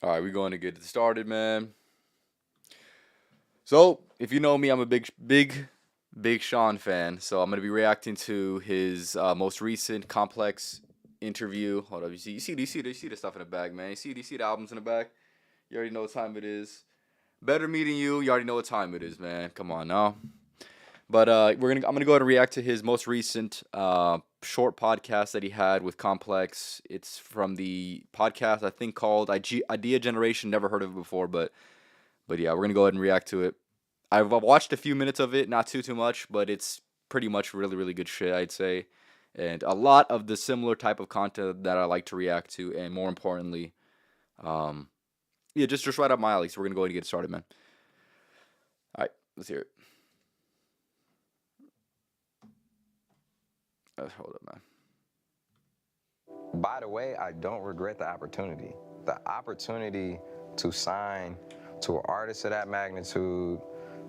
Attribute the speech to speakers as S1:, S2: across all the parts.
S1: All right, we're going to get it started, man. So, if you know me, I'm a big Sean fan. So I'm gonna be reacting to his most recent Complex interview. Hold up, you see the stuff in the bag, man. You see the albums in the back. You already know what time it is. Better meeting you. You already know what time it is, man. Come on now. But I'm gonna go ahead and react to his most recent short podcast that he had with Complex. It's from the podcast I think called Idea Generation. Never heard of it before, but yeah, we're gonna go ahead and react to it. I've watched a few minutes of it, not too much, but it's pretty much really good shit, I'd say, and a lot of the similar type of content that I like to react to, and more importantly, um, yeah, just right up my alley. So we're gonna go ahead and get started, man. All right, let's hear it. Hold up, man.
S2: By the way, I don't regret the opportunity. The opportunity to sign to an artist of that magnitude,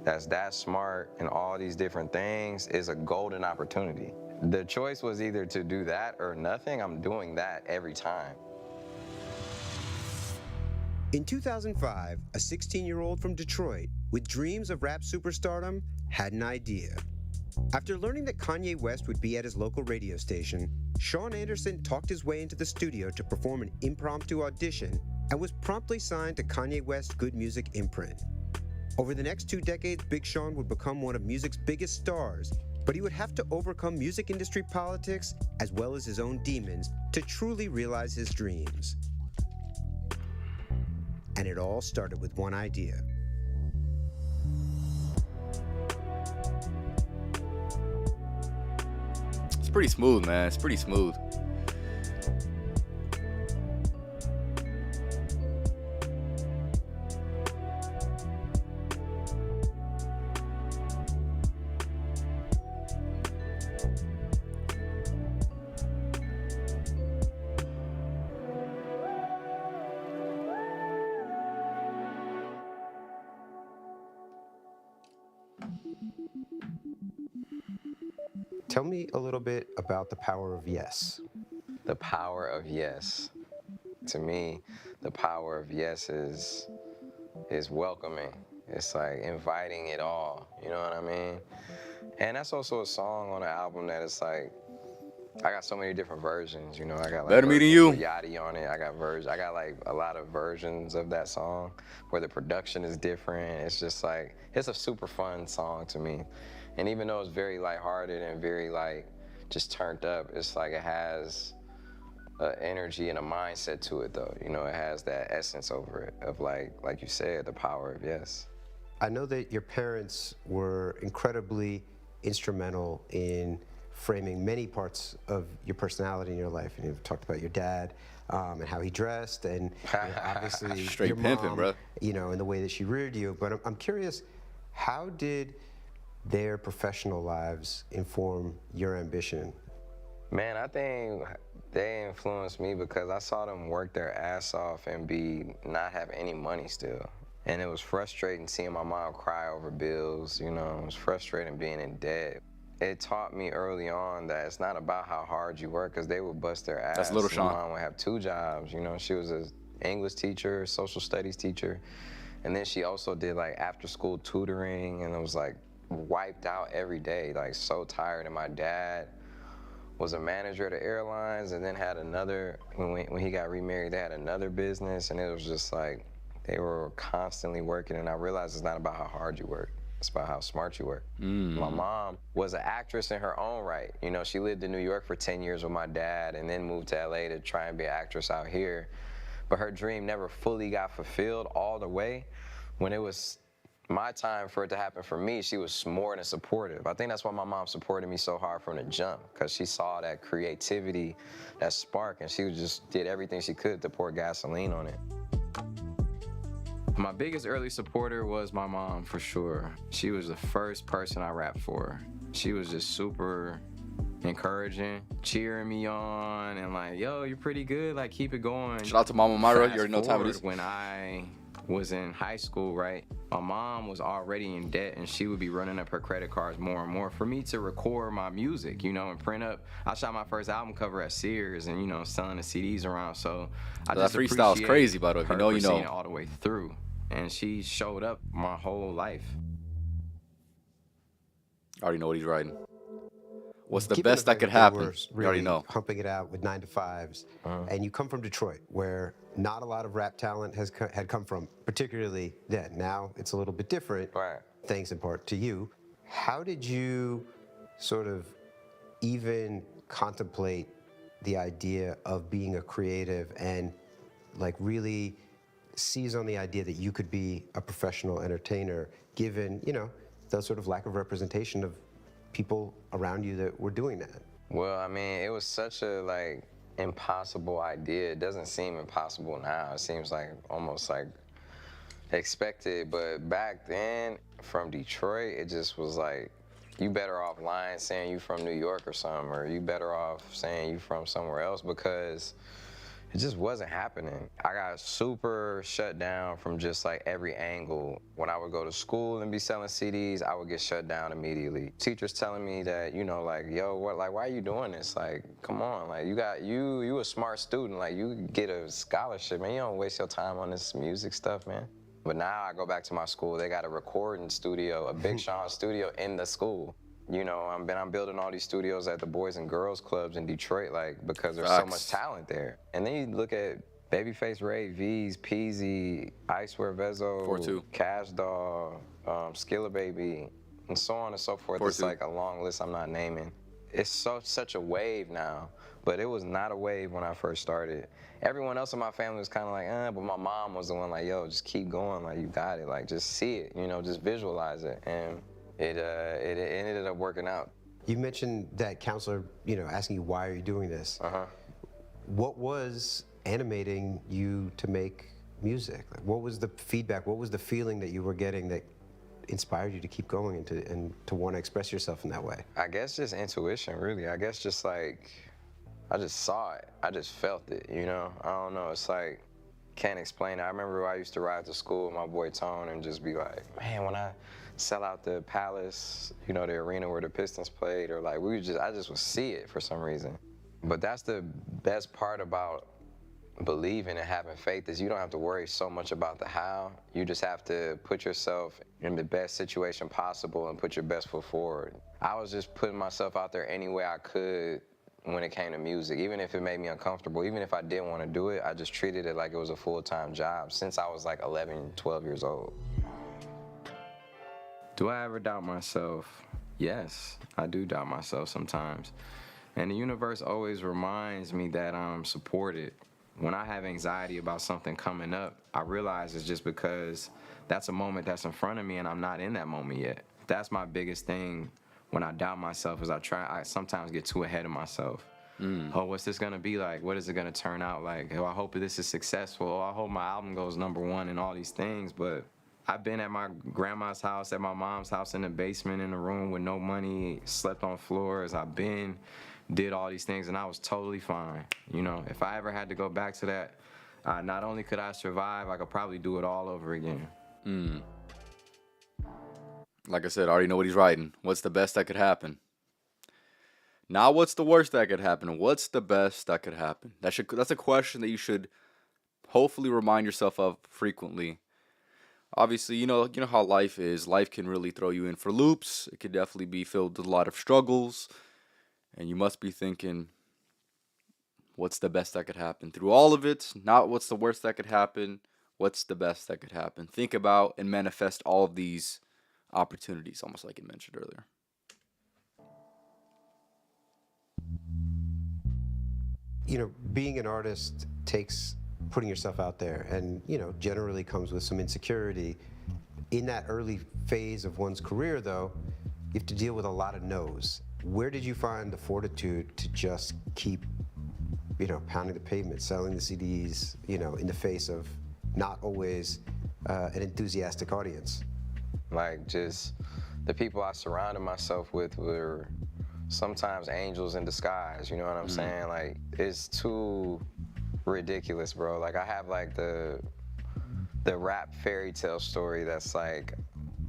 S2: that's that smart and all these different things, is a golden opportunity. The choice was either to do that or nothing. I'm doing that every time.
S3: In 2005, a 16-year-old from Detroit with dreams of rap superstardom had an idea. After learning that Kanye West would be at his local radio station, Sean Anderson talked his way into the studio to perform an impromptu audition and was promptly signed to Kanye West's Good Music imprint. Over the next 2 decades, Big Sean would become one of music's biggest stars, but he would have to overcome music industry politics as well as his own demons to truly realize his dreams. And it all started with one idea.
S1: It's pretty smooth, man. It's pretty smooth.
S3: Tell me a little bit about the power of yes.
S2: The power of yes. To me, the power of yes is welcoming. It's like inviting it all, you know what I mean? And that's also a song on the album that it's like, I got so many different versions, you know. I got like
S1: Better meeting you.
S2: with Yachty on it. I got like a lot of versions of that song where the production is different. It's just like, it's a super fun song to me. And even though it's very lighthearted and very like just turned up, it's like it has an energy and a mindset to it though. You know, it has that essence over it of like you said, the power of yes.
S3: I know that your parents were incredibly instrumental in framing many parts of your personality in your life. And you've talked about your dad and how he dressed, and obviously
S1: Straight
S3: your
S1: pimping,
S3: mom,
S1: bro.
S3: you know, and the way that she reared you. But I'm curious, how did their professional lives inform your ambition?
S2: Man, I think they influenced me because I saw them work their ass off and not have any money still. And it was frustrating seeing my mom cry over bills, you know, it was frustrating being in debt. It taught me early on that it's not about how hard you work, because they would bust their ass.
S1: That's Little Sean.
S2: My mom would have 2 jobs, you know. She was an English teacher, social studies teacher, and then she also did like after school tutoring, and it was like wiped out every day, like so tired. And my dad was a manager at the airlines and then had another, when he got remarried, they had another business, and it was just like they were constantly working. And I realized it's not about how hard you work, it's about how smart you work. My mom was an actress in her own right. You know, she lived in New York for 10 years with my dad and then moved to LA to try and be an actress out here. But her dream never fully got fulfilled all the way. When it was my time for it to happen for me, she was more than supportive. I think that's why my mom supported me so hard from the jump, because she saw that creativity, that spark, and she just did everything she could to pour gasoline on it. My biggest early supporter was my mom, for sure. She was the first person I rapped for. She was just super encouraging, cheering me on, and like, yo, you're pretty good, like, keep it going.
S1: Shout out to Mama Myra. You
S2: Fast
S1: already know what time it
S2: forward
S1: is.
S2: When I was in high school, right? My mom was already in debt and she would be running up her credit cards more and more for me to record my music, you know, and print up. I shot my first album cover at Sears and, you know, selling the CDs around. So I
S1: That
S2: just
S1: freestyle is
S2: appreciate
S1: crazy, by the way. If
S2: her
S1: you know,
S2: for
S1: you know.
S2: seeing it all the way through. And she showed up my whole life.
S1: I already know what he's writing. What's the
S3: Given
S1: best that
S3: fact
S1: could
S3: they
S1: happen?
S3: were
S1: You already
S3: really
S1: know.
S3: humping it out with 9-to-5s, and you come from Detroit, where not a lot of rap talent had come from, particularly then. Now it's a little bit different,
S2: Right.
S3: thanks in part to you. How did you sort of even contemplate the idea of being a creative and like really seize on the idea that you could be a professional entertainer, given, you know, the sort of lack of representation of people around you that were doing that?
S2: Well, I mean, it was such a like impossible idea. It doesn't seem impossible now. It seems like almost like expected. But back then, from Detroit, it just was like, you better off lying saying you from New York or something, or you better off saying you from somewhere else, because it just wasn't happening. I got super shut down from just like every angle. When I would go to school and be selling CDs, I would get shut down immediately. Teachers telling me that, you know, like, yo, what, like, why are you doing this? Like, come on, like, you a smart student, like, you get a scholarship, man. You don't waste your time on this music stuff, man. But now I go back to my school, they got a recording studio, a Big Sean studio in the school. You know, I'm building all these studios at the Boys and Girls Clubs in Detroit, like, because there's so much talent there. And then you look at Babyface Ray, V's, Peasy, I Swear Vezo,
S1: 4-2.
S2: Cash Doll, Skilla Baby, and so on and so forth.
S1: 4-2.
S2: It's like a long list I'm not naming. It's such a wave now, but it was not a wave when I first started. Everyone else in my family was kind of like, but my mom was the one like, yo, just keep going, like, you got it, like, just see it, you know, just visualize it. And it ended up working out.
S3: You mentioned that counselor, you know, asking you, why are you doing this? What was animating you to make music? Like, what was the feedback? What was the feeling that you were getting that inspired you to keep going and to want to express yourself in that way?
S2: I guess just intuition, really. I guess just like, I just saw it. I just felt it, you know? I don't know, it's like, can't explain it. I remember I used to ride to school with my boy Tone and just be like, man, when I sell out the Palace, you know, the arena where the Pistons played, or like, I just would see it for some reason. But that's the best part about believing and having faith, is you don't have to worry so much about the how. You just have to put yourself in the best situation possible and put your best foot forward. I was just putting myself out there any way I could when it came to music, even if it made me uncomfortable, even if I didn't want to do it, I just treated it like it was a full-time job since I was like 11, 12 years old. Do I ever doubt myself? Yes, I do doubt myself sometimes. And the universe always reminds me that I'm supported. When I have anxiety about something coming up, I realize it's just because that's a moment that's in front of me and I'm not in that moment yet. That's my biggest thing when I doubt myself, is I sometimes get too ahead of myself. Oh, what's this gonna be like? What is it gonna turn out like? Oh, I hope this is successful. Oh, I hope my album goes #1 and all these things. But I've been at my grandma's house, at my mom's house, in the basement, in a room with no money, slept on floors. Did all these things, and I was totally fine. You know, if I ever had to go back to that, not only could I survive, I could probably do it all over again.
S1: Like I said, I already know what he's writing. What's the best that could happen? Now, what's the worst that could happen? What's the best that could happen? That's a question that you should hopefully remind yourself of frequently. Obviously, you know how life is. Life can really throw you in for loops. It could definitely be filled with a lot of struggles. And you must be thinking, what's the best that could happen? Through all of it, not what's the worst that could happen. What's the best that could happen? Think about and manifest all of these opportunities, almost like you mentioned earlier.
S3: You know, being an artist takes putting yourself out there, and, you know, generally comes with some insecurity. In that early phase of one's career, though, you have to deal with a lot of no's. Where did you find the fortitude to just keep, you know, pounding the pavement, selling the CDs, you know, in the face of not always an enthusiastic audience?
S2: Like, just the people I surrounded myself with were sometimes angels in disguise, you know what I'm saying? Like, it's too ridiculous, bro. Like, I have like the the rap fairy tale story that's like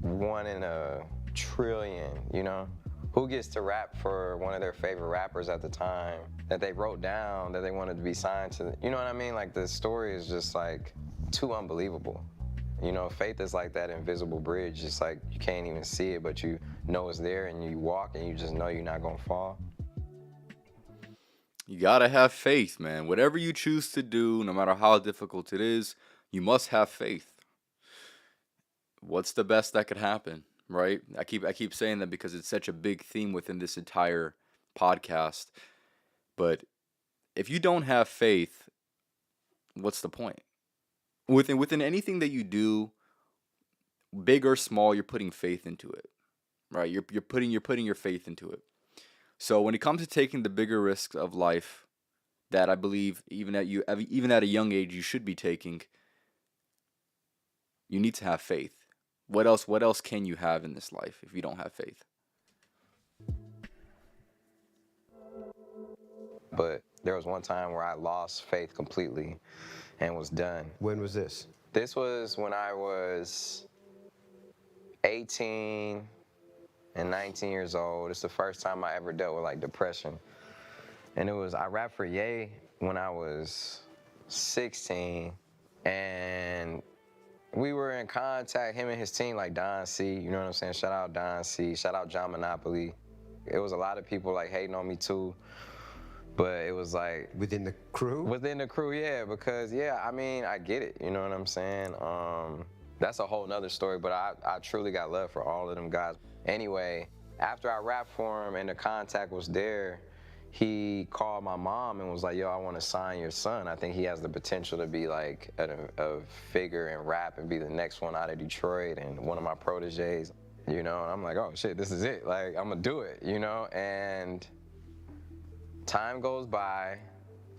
S2: one in a trillion, you know? Who gets to rap for one of their favorite rappers at the time that they wrote down that they wanted to be signed to? You know what I mean? Like, the story is just like too unbelievable. You know, faith is like that invisible bridge. It's like you can't even see it, but you know it's there, and you walk and you just know you're not gonna fall.
S1: You gotta have faith, man. Whatever you choose to do, no matter how difficult it is, you must have faith. What's the best that could happen, right? I keep saying that because it's such a big theme within this entire podcast. But if you don't have faith, what's the point? Within anything that you do, big or small, you're putting faith into it, right? You're putting your faith into it. So when it comes to taking the bigger risks of life, that I believe even at a young age you should be taking, you need to have faith. What else can you have in this life if you don't have faith?
S2: But there was one time where I lost faith completely and was done.
S3: When was this?
S2: This was when I was 18 and 19 years old. It's the first time I ever dealt with like depression. And I rapped for Ye when I was 16, and we were in contact, him and his team, like Don C, you know what I'm saying? Shout out Don C, shout out John Monopoly. It was a lot of people like hating on me too, but it was like...
S3: Within the crew?
S2: Within the crew, yeah, because, yeah, I mean, I get it, you know what I'm saying? That's a whole nother story, but I truly got love for all of them guys. Anyway, after I rapped for him and the contact was there, he called my mom and was like, yo, I want to sign your son. I think he has the potential to be like a figure in rap and be the next one out of Detroit and one of my proteges, you know? And I'm like, oh shit, this is it. Like, I'm gonna do it, you know? And time goes by,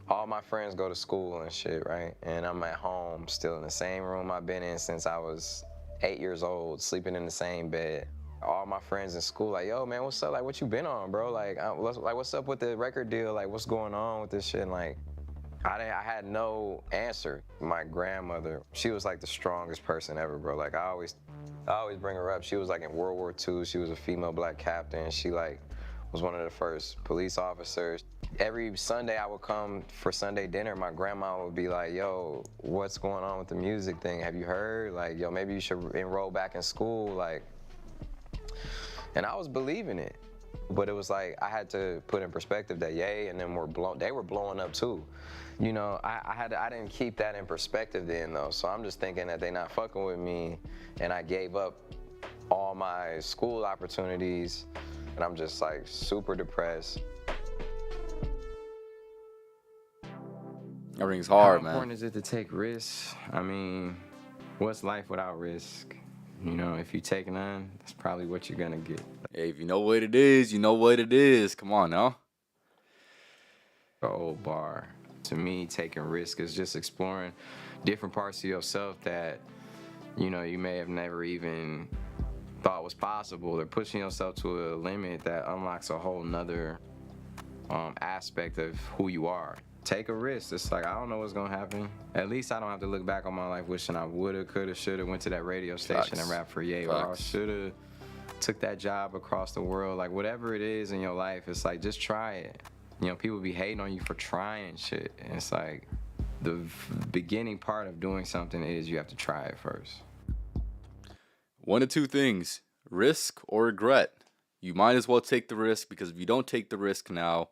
S2: all my friends go to school and shit, right? And I'm at home, still in the same room I've been in since I was 8 years old, sleeping in the same bed. All my friends in school like, yo, man, what's up? Like, what you been on, bro? Like, what's up with the record deal? Like, what's going on with this shit? And like, I had no answer. My grandmother, she was like the strongest person ever, bro. Like, I always bring her up. She was like in World War II. She was a female black captain. She like was one of the first police officers. Every Sunday I would come for Sunday dinner, my grandma would be like, yo, what's going on with the music thing? Have you heard? Like, yo, maybe you should enroll back in school. Like, and I was believing it, but it was like I had to put in perspective that Ye and them they were blowing up too. You know, I didn't keep that in perspective then though, so I'm just thinking that they not fucking with me, and I gave up all my school opportunities, and I'm just like super depressed.
S1: Everything's hard,
S2: How
S1: man.
S2: important is it to take risks? I mean, what's life without risk? You know, if you take none, that's probably what you're gonna get.
S1: Hey, if you know what it is, you know what it is. Come on now.
S2: The old bar. To me, taking risk is just exploring different parts of yourself that, you know, you may have never even thought was possible, or pushing yourself to a limit that unlocks a whole nother aspect of who you are. Take a risk. It's like, I don't know what's gonna happen. At least I don't have to look back on my life wishing I woulda, coulda, shoulda went to that radio station
S1: Facts.
S2: and rap for Ye, or I shoulda took that job across the world. Like, whatever it is in your life, it's like, just try it. You know, people be hating on you for trying shit. And it's like, the beginning part of doing something is you have to try it first.
S1: One of two things, risk or regret. You might as well take the risk, because if you don't take the risk now,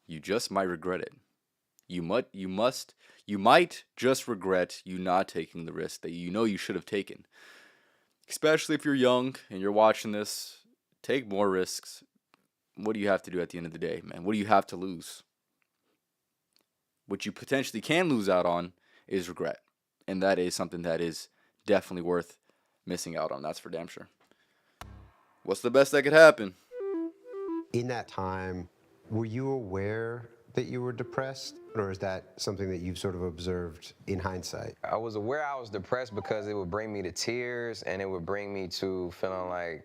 S1: you just might regret it. You might just regret you not taking the risk that you know you should have taken. Especially if you're young and you're watching this, take more risks. What do you have to do at the end of the day, man? What do you have to lose? What you potentially can lose out on is regret. And that is something that is definitely worth missing out on. That's for damn sure. What's the best that could happen?
S3: In that time, were you aware that you were depressed, or is that something that you've sort of observed in hindsight?
S2: I was aware I was depressed because it would bring me to tears, and it would bring me to feeling like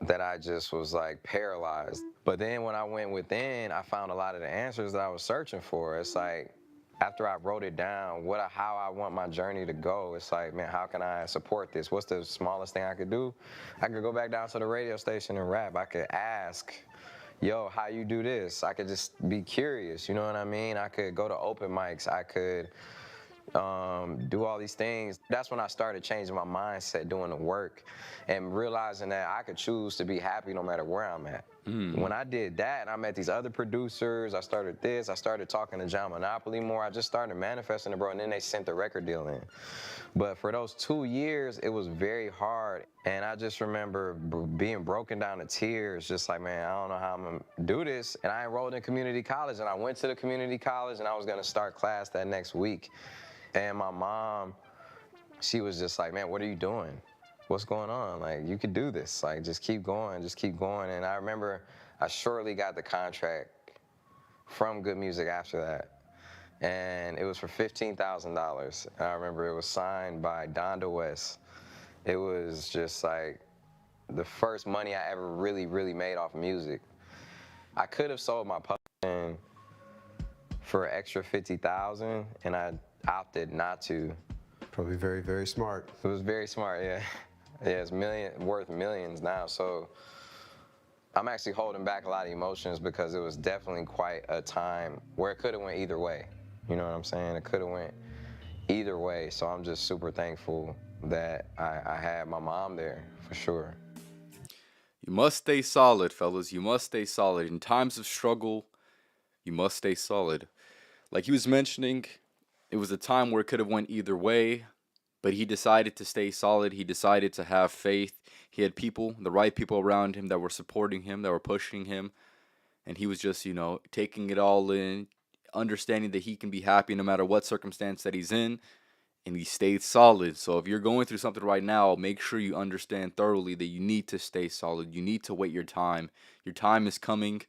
S2: that I just was like paralyzed. But then when I went within, I found a lot of the answers that I was searching for. It's like, after I wrote it down, how I want my journey to go, it's like, man, how can I support this? What's the smallest thing I could do? I could go back down to the radio station and rap. I could ask, yo, how you do this? I could just be curious, you know what I mean? I could go to open mics. I could do all these things. That's when I started changing my mindset, doing the work, and realizing that I could choose to be happy no matter where I'm at. When I did that, and I met these other producers, I started talking to John Monopoly more. I just started manifesting it, bro, and then they sent the record deal in. But for those 2 years, it was very hard, and I just remember being broken down to tears, just like, man, I don't know how I'm gonna do this. And I enrolled in community college, and I went to the community college, and I was gonna start class that next week. And my mom, she was just like, man, what are you doing? What's going on? Like, you could do this. Like, just keep going, just keep going. And I remember I shortly got the contract from Good Music after that. And it was for $15,000. I remember it was signed by Donda West. It was just like the first money I ever really made off music. I could have sold my publishing for an extra $50,000, and I opted not to.
S3: Probably very, very smart.
S2: It was very smart, yeah. Yeah, it's worth millions now, so I'm actually holding back a lot of emotions because it was definitely quite a time where it could have went either way. You know what I'm saying? It could have went either way, so I'm just super thankful that I had my mom there, for sure.
S1: You must stay solid, fellas. You must stay solid. In times of struggle, you must stay solid. Like he was mentioning, it was a time where it could have went either way, but he decided to stay solid. He decided to have faith. He had people, the right people around him that were supporting him, that were pushing him, and he was just, taking it all in, understanding that he can be happy no matter what circumstance that he's in, and he stayed solid. So if you're going through something right now, make sure you understand thoroughly that you need to stay solid. You need to wait your time. Your time is coming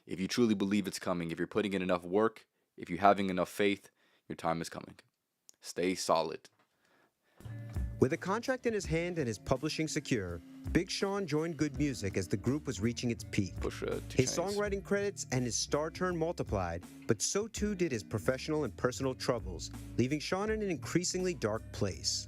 S1: if you truly believe it's coming. If you're putting in enough work, if you're having enough faith, your time is coming. Stay solid.
S3: With a contract in his hand and his publishing secure, Big Sean joined Good Music as the group was reaching its peak. His songwriting credits and his star turn multiplied, but so too did his professional and personal troubles, leaving Sean in an increasingly dark place.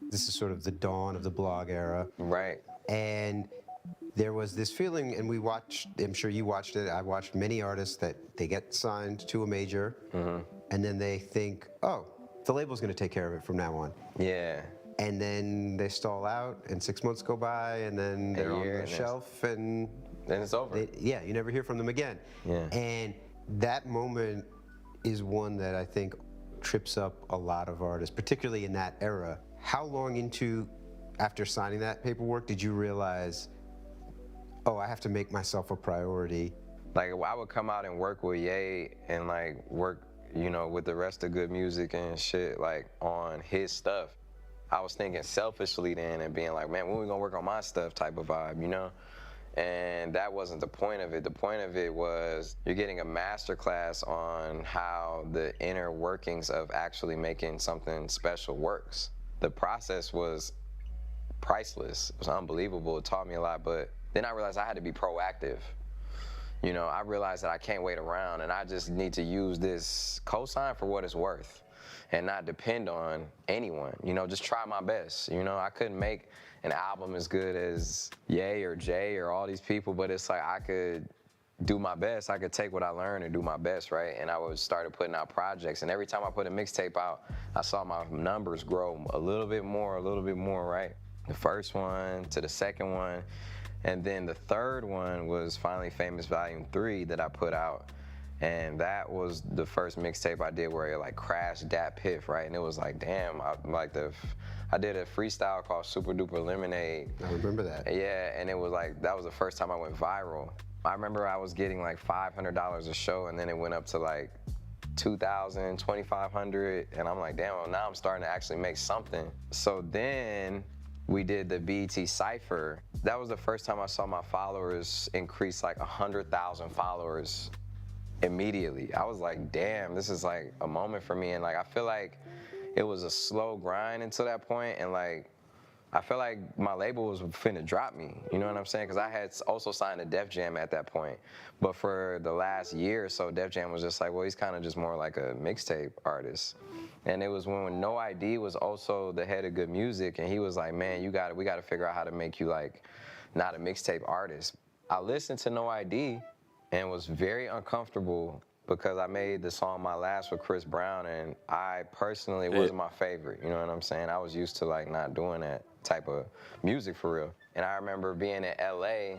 S3: This is sort of the dawn of the blog era.
S2: Right.
S3: And there was this feeling, and we watched, I'm sure you watched it, I watched many artists that they get signed to a major, and then they think, oh, the label's gonna take care of it from now on.
S2: Yeah.
S3: And then they stall out, and 6 months go by, and then they're on the shelf, and
S2: then it's over.
S3: You never hear from them again.
S2: Yeah.
S3: And that moment is one that I think trips up a lot of artists, particularly in that era. How long after signing that paperwork, did you realize, oh, I have to make myself a priority?
S2: Like, I would come out and work with Ye and like work, with the rest of Good Music and shit, like on his stuff. I was thinking selfishly then and being like, man, when we gonna work on my stuff type of vibe, And that wasn't the point of it. The point of it was you're getting a masterclass on how the inner workings of actually making something special works. The process was priceless. It was unbelievable. It taught me a lot, but then I realized I had to be proactive. I realized that I can't wait around, and I just need to use this cosign for what it's worth and not depend on anyone. Just try my best. I couldn't make an album as good as Ye or Jay or all these people, but it's like I could do my best. I could take what I learned and do my best, right? And I would start putting out projects, and every time I put a mixtape out, I saw my numbers grow a little bit more, right? The first one to the second one, and then the third one was Finally Famous Volume 3 that I put out, and that was the first mixtape I did where it like crashed Dat Piff, right? And it was like, damn, I did a freestyle called Super Duper Lemonade.
S3: I remember that.
S2: Yeah, and it was like, that was the first time I went viral. I remember I was getting like $500 a show, and then it went up to like $2,000, $2,500, and I'm like, damn, well, now I'm starting to actually make something. So then we did the BET Cypher. That was the first time I saw my followers increase like 100,000 followers immediately. I was like, damn, this is like a moment for me, and like I feel like it was a slow grind until that point, and like I felt like my label was finna drop me, you know what I'm saying? Because I had also signed to Def Jam at that point. But for the last year or so, Def Jam was just like, well, he's kind of just more like a mixtape artist. And it was when No ID was also the head of Good Music, and he was like, man, we got to figure out how to make you like not a mixtape artist. I listened to No ID and was very uncomfortable because I made the song My Last with Chris Brown, and I personally wasn't my favorite, you know what I'm saying? I was used to like not doing that type of music for real. And I remember being in LA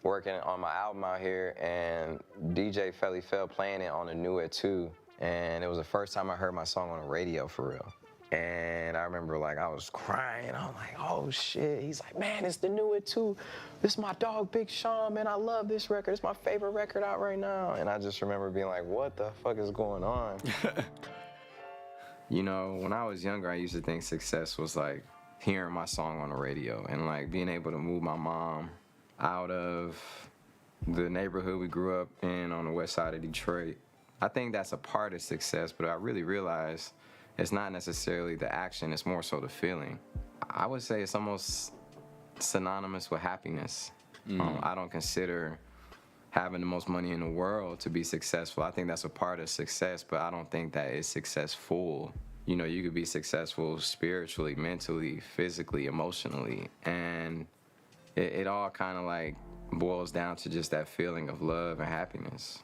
S2: working on my album out here, and DJ Felly Fell playing it on the new at 2, and it was the first time I heard my song on the radio for real. And I remember like I was crying. I'm like, oh shit. He's like, man, it's the new it too. This is my dog Big Sean, man. I love this record. It's my favorite record out right now. And I just remember being like, what the fuck is going on? You know, when I was younger, I used to think success was like hearing my song on the radio and like being able to move my mom out of the neighborhood we grew up in on the west side of Detroit. I think that's a part of success, but I really realized it's not necessarily the action, it's more so the feeling. I would say it's almost synonymous with happiness. I don't consider having the most money in the world to be successful. I think that's a part of success, but I don't think that it's successful. You know, you could be successful spiritually, mentally, physically, emotionally, and it all kind of like boils down to just that feeling of love and happiness.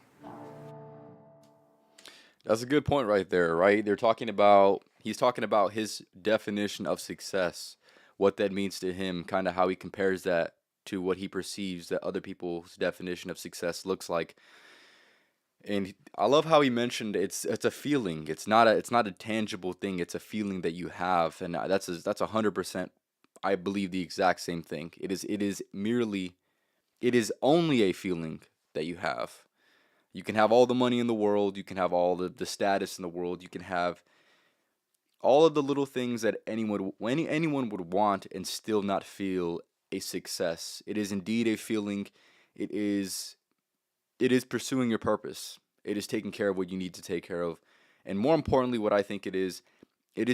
S1: That's a good point right there, right? He's talking about his definition of success, what that means to him, kind of how he compares that to what he perceives that other people's definition of success looks like. And I love how he mentioned it's a feeling. It's not a tangible thing. It's a feeling that you have, and that's 100%. I believe the exact same thing. It is only a feeling that you have. You can have all the money in the world. You can have all the status in the world. You can have all of the little things that anyone would want and still not feel a success. It is indeed a feeling. It is pursuing your purpose. It is taking care of what you need to take care of. And more importantly, what I think it is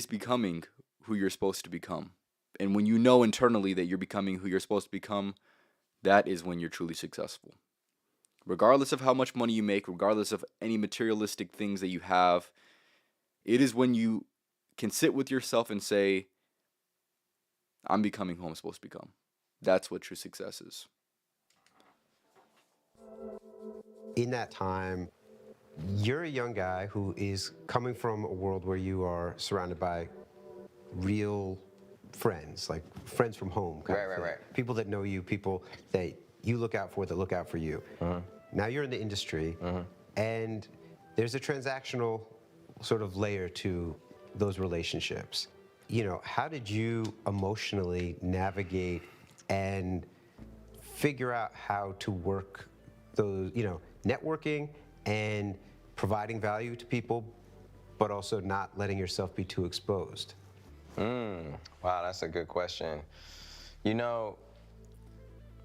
S1: becoming who you're supposed to become. And when you know internally that you're becoming who you're supposed to become, that is when you're truly successful. Regardless of how much money you make, regardless of any materialistic things that you have, it is when you can sit with yourself and say, I'm becoming who I'm supposed to become. That's what true success is.
S3: In that time, you're a young guy who is coming from a world where you are surrounded by real friends, like friends from home.
S2: Right.
S3: People that know you, people that you look out for, that look out for you. Now you're in the industry, and there's a transactional sort of layer to those relationships. You know, how did you emotionally navigate and figure out how to work those, you know, networking and providing value to people, but also not letting yourself be too exposed?
S2: Wow, that's a good question. You know,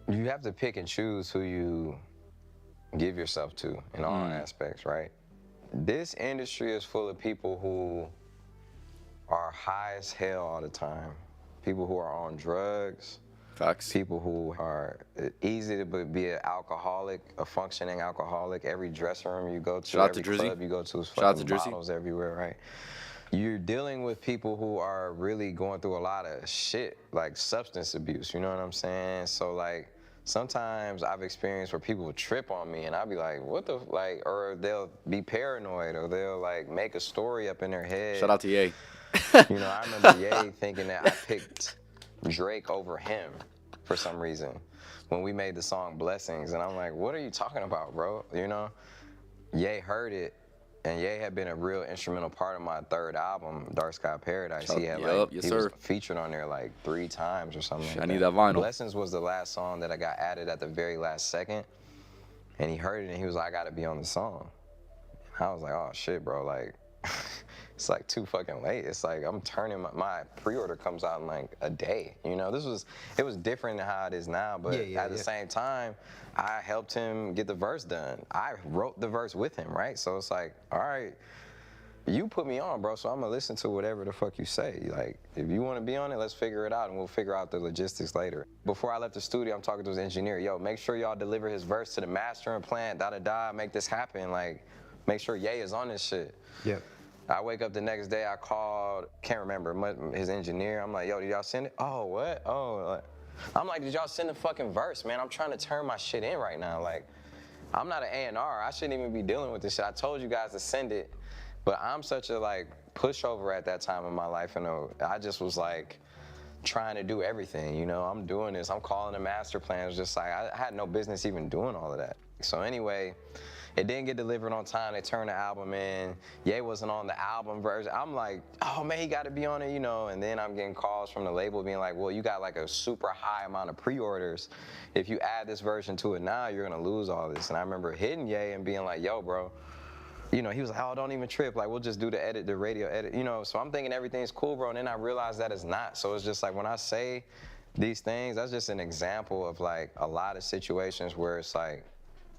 S2: you have to pick and choose who you give yourself to in all aspects, right? This industry is full of people who are high as hell all the time. People who are on drugs.
S1: Facts.
S2: People who are easy to be an alcoholic, a functioning alcoholic. Every dressing room you go to,
S1: Shout out to
S2: every
S1: Drizzy.
S2: club you go to is
S1: Shout out to
S2: fucking
S1: Drizzy.
S2: bottles everywhere, right? You're dealing with people who are really going through a lot of shit, like substance abuse, you know what I'm saying? So like, sometimes I've experienced where people would trip on me and I'll be like, what the, like, or they'll be paranoid or they'll like make a story up in their head.
S1: Shout out to Ye.
S2: You know, I remember Ye thinking that I picked Drake over him for some reason when we made the song Blessings. And I'm like, what are you talking about, bro? You know, Ye heard it. And Ye had been a real instrumental part of my third album, Dark Sky Paradise. He had
S1: yes,
S2: he
S1: sir.
S2: was featured on there like 3 times or something like
S1: I need that vinyl.
S2: Blessings was the last song that I got added at the very last second. And he heard it and he was like, I gotta be on the song. And I was like, oh shit, bro, like, it's like too fucking late. It's like I'm turning, my pre-order comes out in like a day. You know, it was different than how it is now, but at the same time, I helped him get the verse done. I wrote the verse with him, right? So it's like, all right, you put me on, bro, so I'm gonna listen to whatever the fuck you say. Like, if you wanna be on it, let's figure it out, and we'll figure out the logistics later. Before I left the studio, I'm talking to his engineer. Yo, make sure y'all deliver his verse to the mastering plant, da-da-da, make this happen. Like, make sure Ye is on this shit.
S3: Yep.
S2: I wake up the next day, I called, can't remember, his engineer. I'm like, yo, did y'all send it? Oh, what? Oh, I'm like, did y'all send the fucking verse, man? I'm trying to turn my shit in right now. Like, I'm not an A&R. I shouldn't even be dealing with this shit. I told you guys to send it, but I'm such a, like, pushover at that time in my life, and I just was, like, trying to do everything, you know? I'm doing this. I'm calling the master plans. Just like, I had no business even doing all of that. So anyway, it didn't get delivered on time. They turned the album in. Ye wasn't on the album version. I'm like, oh man, he got to be on it, you know. And then I'm getting calls from the label being like, well, you got like a super high amount of pre-orders. If you add this version to it now, you're gonna lose all this. And I remember hitting Ye and being like, yo, bro. You know, he was like, oh, don't even trip. Like, we'll just do the edit, the radio edit. You know, so I'm thinking everything's cool, bro. And then I realized that it's not. So it's just like when I say these things, that's just an example of like a lot of situations where it's like,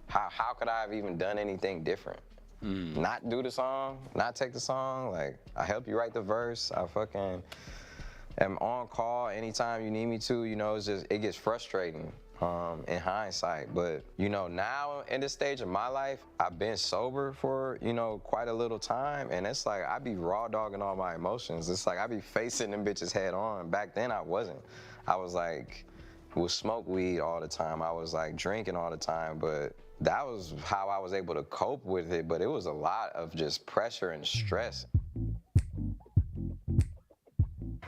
S2: how could I have even done anything different? Not do the song, not take the song. Like, I help you write the verse. I fucking am on call anytime you need me to. You know, it's just, it gets frustrating in hindsight. But, you know, now in this stage of my life, I've been sober for, you know, quite a little time. And it's like, I be raw dogging all my emotions. It's like, I be facing them bitches head on. Back then, I wasn't. I was like, would smoke weed all the time. I was like drinking all the time, but that was how I was able to cope with it. But it was a lot of just pressure and stress.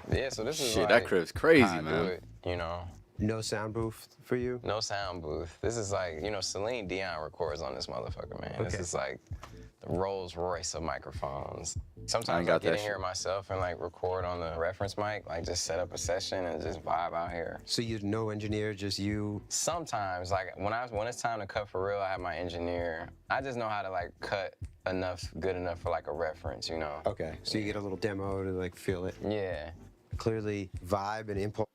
S2: Yeah, so this is
S1: Shit,
S2: like,
S1: that crib's crazy,
S2: how I
S1: man.
S2: do it, you know?
S3: No sound booth for you?
S2: No sound booth. This is like, you know, Celine Dion records on this motherfucker, man.
S3: Okay.
S2: This is like the Rolls Royce of microphones. Sometimes I
S1: got
S2: get
S1: that
S2: in here
S1: shit.
S2: myself and like record on the reference mic, like just set up a session and just vibe out here.
S3: So you no engineer, just you?
S2: Sometimes, like when it's time to cut for real, I have my engineer. I just know how to like cut good enough for like a reference, you know?
S3: Okay. So you get a little demo to like feel it.
S2: Yeah.
S3: Clearly, vibe and impulse.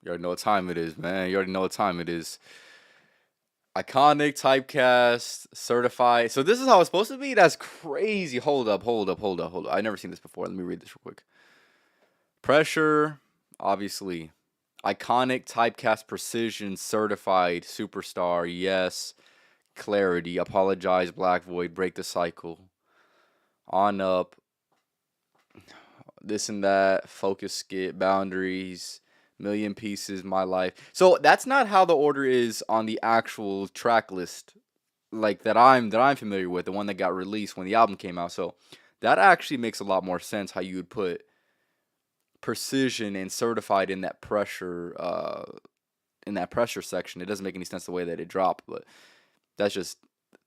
S1: You already know what time it is, man. You already know what time it is. Iconic, typecast, certified. So this is how it's supposed to be? That's crazy. Hold up. I never seen this before. Let me read this real quick. Pressure, obviously. Iconic, typecast, precision, certified, superstar, yes. Clarity, apologize, black void, break the cycle. On up. This and that, focus skit, boundaries, million pieces, my life. So that's not how the order is on the actual track list, like that I'm familiar with, the one that got released when the album came out. So that actually makes a lot more sense how you would put precision and certified in that pressure section. It doesn't make any sense the way that it dropped, but that's just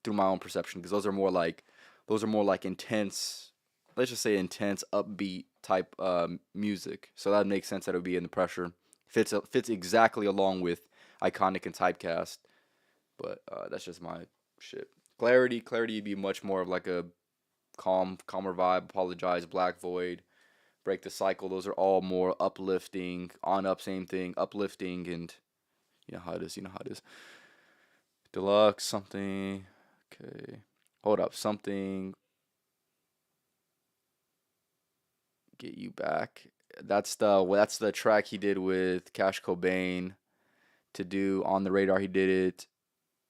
S1: through my own perception, because those are more like intense, let's just say intense, upbeat type music. So that makes sense that it would be in the pressure. Fits exactly along with iconic and typecast. But that's just my shit. Clarity would be much more of like a calmer vibe. Apologize, black void, break the cycle. Those are all more uplifting. On up, same thing, uplifting, and you know how it is. Deluxe, something. Okay, hold up, something. Get you back. That's the track he did with Cash Cobain. To do On the Radar, he did it.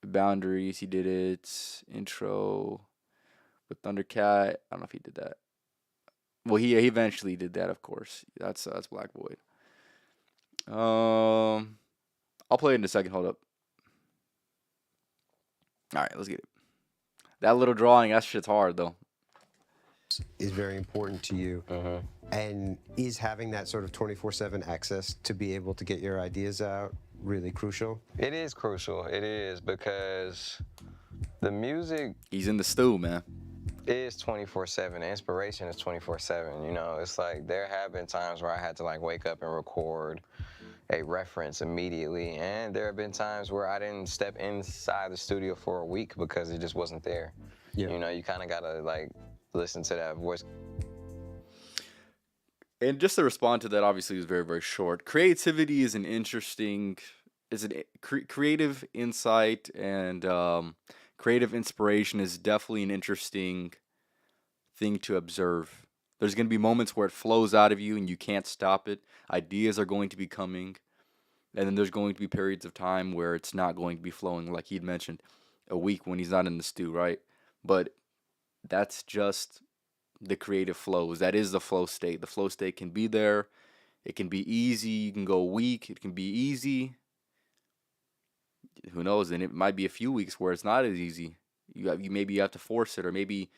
S1: Boundaries, he did it. Intro with Thundercat. I don't know if he did that. Well, he eventually did that, of course. That's Black Void. I'll play it in a second. Hold up. All right, let's get it. That little drawing, that shit's hard though.
S3: Is very important to you. And is having that sort of 24/7 access to be able to get your ideas out really crucial?
S2: It is crucial. It is, because the music
S1: He's in the stew, man.
S2: is 24/7. The inspiration is 24/7. You know, it's like there have been times where I had to like wake up and record a reference immediately, and there have been times where I didn't step inside the studio for a week because it just wasn't there.
S3: Yeah.
S2: You know, you kind of gotta like listen to that voice.
S1: And just to respond to that, obviously, it was very, very short. Creativity is creative insight, and creative inspiration is definitely an interesting thing to observe. There's going to be moments where it flows out of you and you can't stop it. Ideas are going to be coming. And then there's going to be periods of time where it's not going to be flowing, like he'd mentioned, a week when he's not in the stew, right? But that's just the creative flows. That is the flow state. The flow state can be there. It can be easy. You can go a week. It can be easy. Who knows? And it might be a few weeks where it's not as easy. You have to force it, or maybe,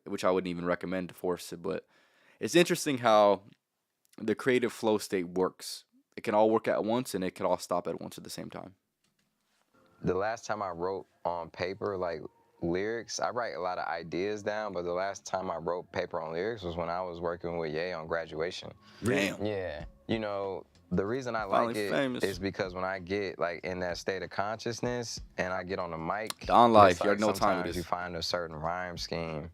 S1: which I wouldn't even recommend to force it. But it's interesting how the creative flow state works. It can all work at once, and it can all stop at once at the same time.
S2: The last time I wrote on paper, like lyrics, I write a lot of ideas down, but the last time I wrote paper on lyrics was when I was working with Ye on Graduation.
S1: Damn.
S2: Yeah. You know, the reason I
S1: Finally
S2: like it
S1: famous.
S2: is because when I get like in that state of consciousness and I get on the mic,
S1: On life,
S2: it's
S1: you already know what time it
S2: sometimes
S1: is.
S2: you find a certain rhyme scheme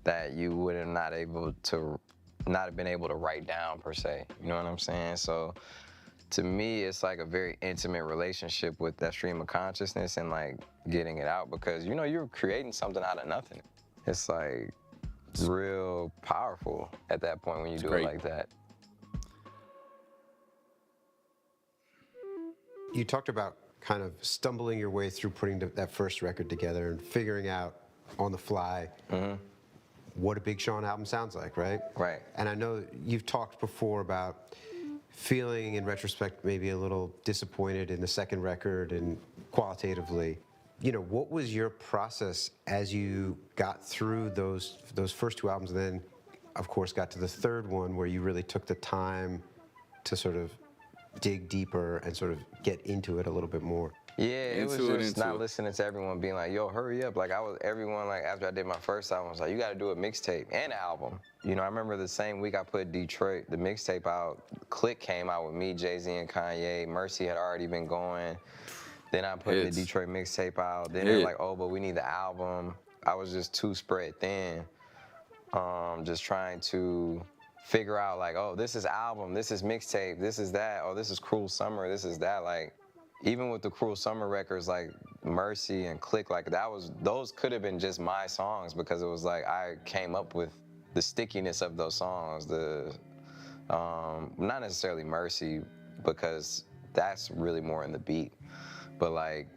S2: that you would have not have been able to write down per se. You know what I'm saying? So to me, it's like a very intimate relationship with that stream of consciousness and like getting it out, because you know you're creating something out of nothing. It's like real powerful at that point when you do
S1: great.
S2: it like that.
S3: You talked about kind of stumbling your way through putting that first record together and figuring out on the fly what a Big Sean album sounds like, right?
S2: Right.
S3: And I know you've talked before about feeling, in retrospect, maybe a little disappointed in the second record and qualitatively. You know, what was your process as you got through those first two albums and then, of course, got to the third one where you really took the time to sort of dig deeper and sort of get into it a little bit more?
S2: Yeah, it was just not
S1: it.
S2: listening to everyone being like, yo, hurry up. Like everyone, like after I did my first album, was like, you gotta do a mixtape and album. You know, I remember the same week I put Detroit, the mixtape out, Click came out with me, Jay-Z and Kanye. Mercy had already been going. Then I put the Detroit mixtape out. Then they're like, oh, but we need the album. I was just too spread thin. Just trying to figure out like, oh, this is album, this is mixtape, this is that, oh, this is Cruel Summer, this is that. Like, even with the Cruel Summer records, like Mercy and Click, like those could have been just my songs, because it was like I came up with the stickiness of those songs. Not necessarily Mercy, because that's really more in the beat, but like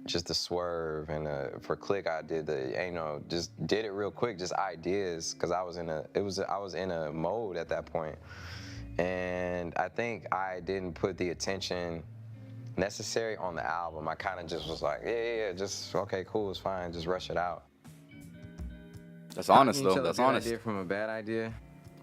S2: just the swerve. And for Click, I did just did it real quick, just ideas, because I was in a mode at that point. And I think I didn't put the attention necessary on the album. I kind of just was like, yeah, just okay, cool, it's fine, just rush it out.
S1: That's honest,
S2: How can you
S1: though.
S2: tell
S1: That's
S2: a good
S1: honest.
S2: idea from a bad idea?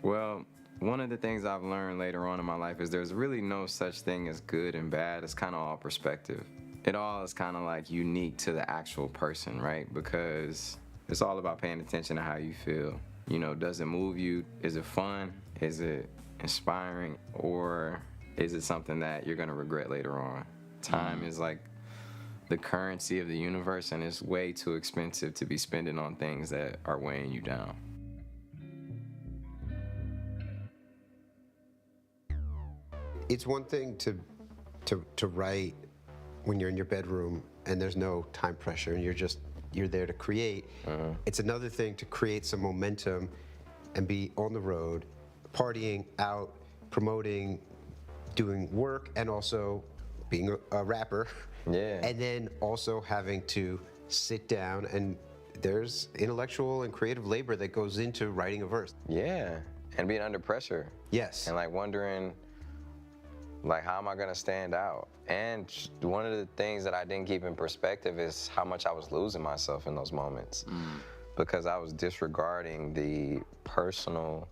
S2: Well, one of the things I've learned later on in my life is there's really no such thing as good and bad. It's kind of all perspective. It all is kind of like unique to the actual person, right? Because it's all about paying attention to how you feel. You know, does it move you? Is it fun? Is it inspiring? Or is it something that you're gonna regret later on? Time is like the currency of the universe, and it's way too expensive to be spending on things that are weighing you down.
S3: It's one thing to write when you're in your bedroom and there's no time pressure and you're there to create. It's another thing to create some momentum and be on the road, partying out, promoting, doing work, and also being a rapper.
S2: Yeah.
S3: And then also having to sit down, and there's intellectual and creative labor that goes into writing a verse.
S2: Yeah, and being under pressure.
S3: Yes.
S2: And like wondering, like, how am I gonna stand out? And one of the things that I didn't keep in perspective is how much I was losing myself in those moments, because I was disregarding the personal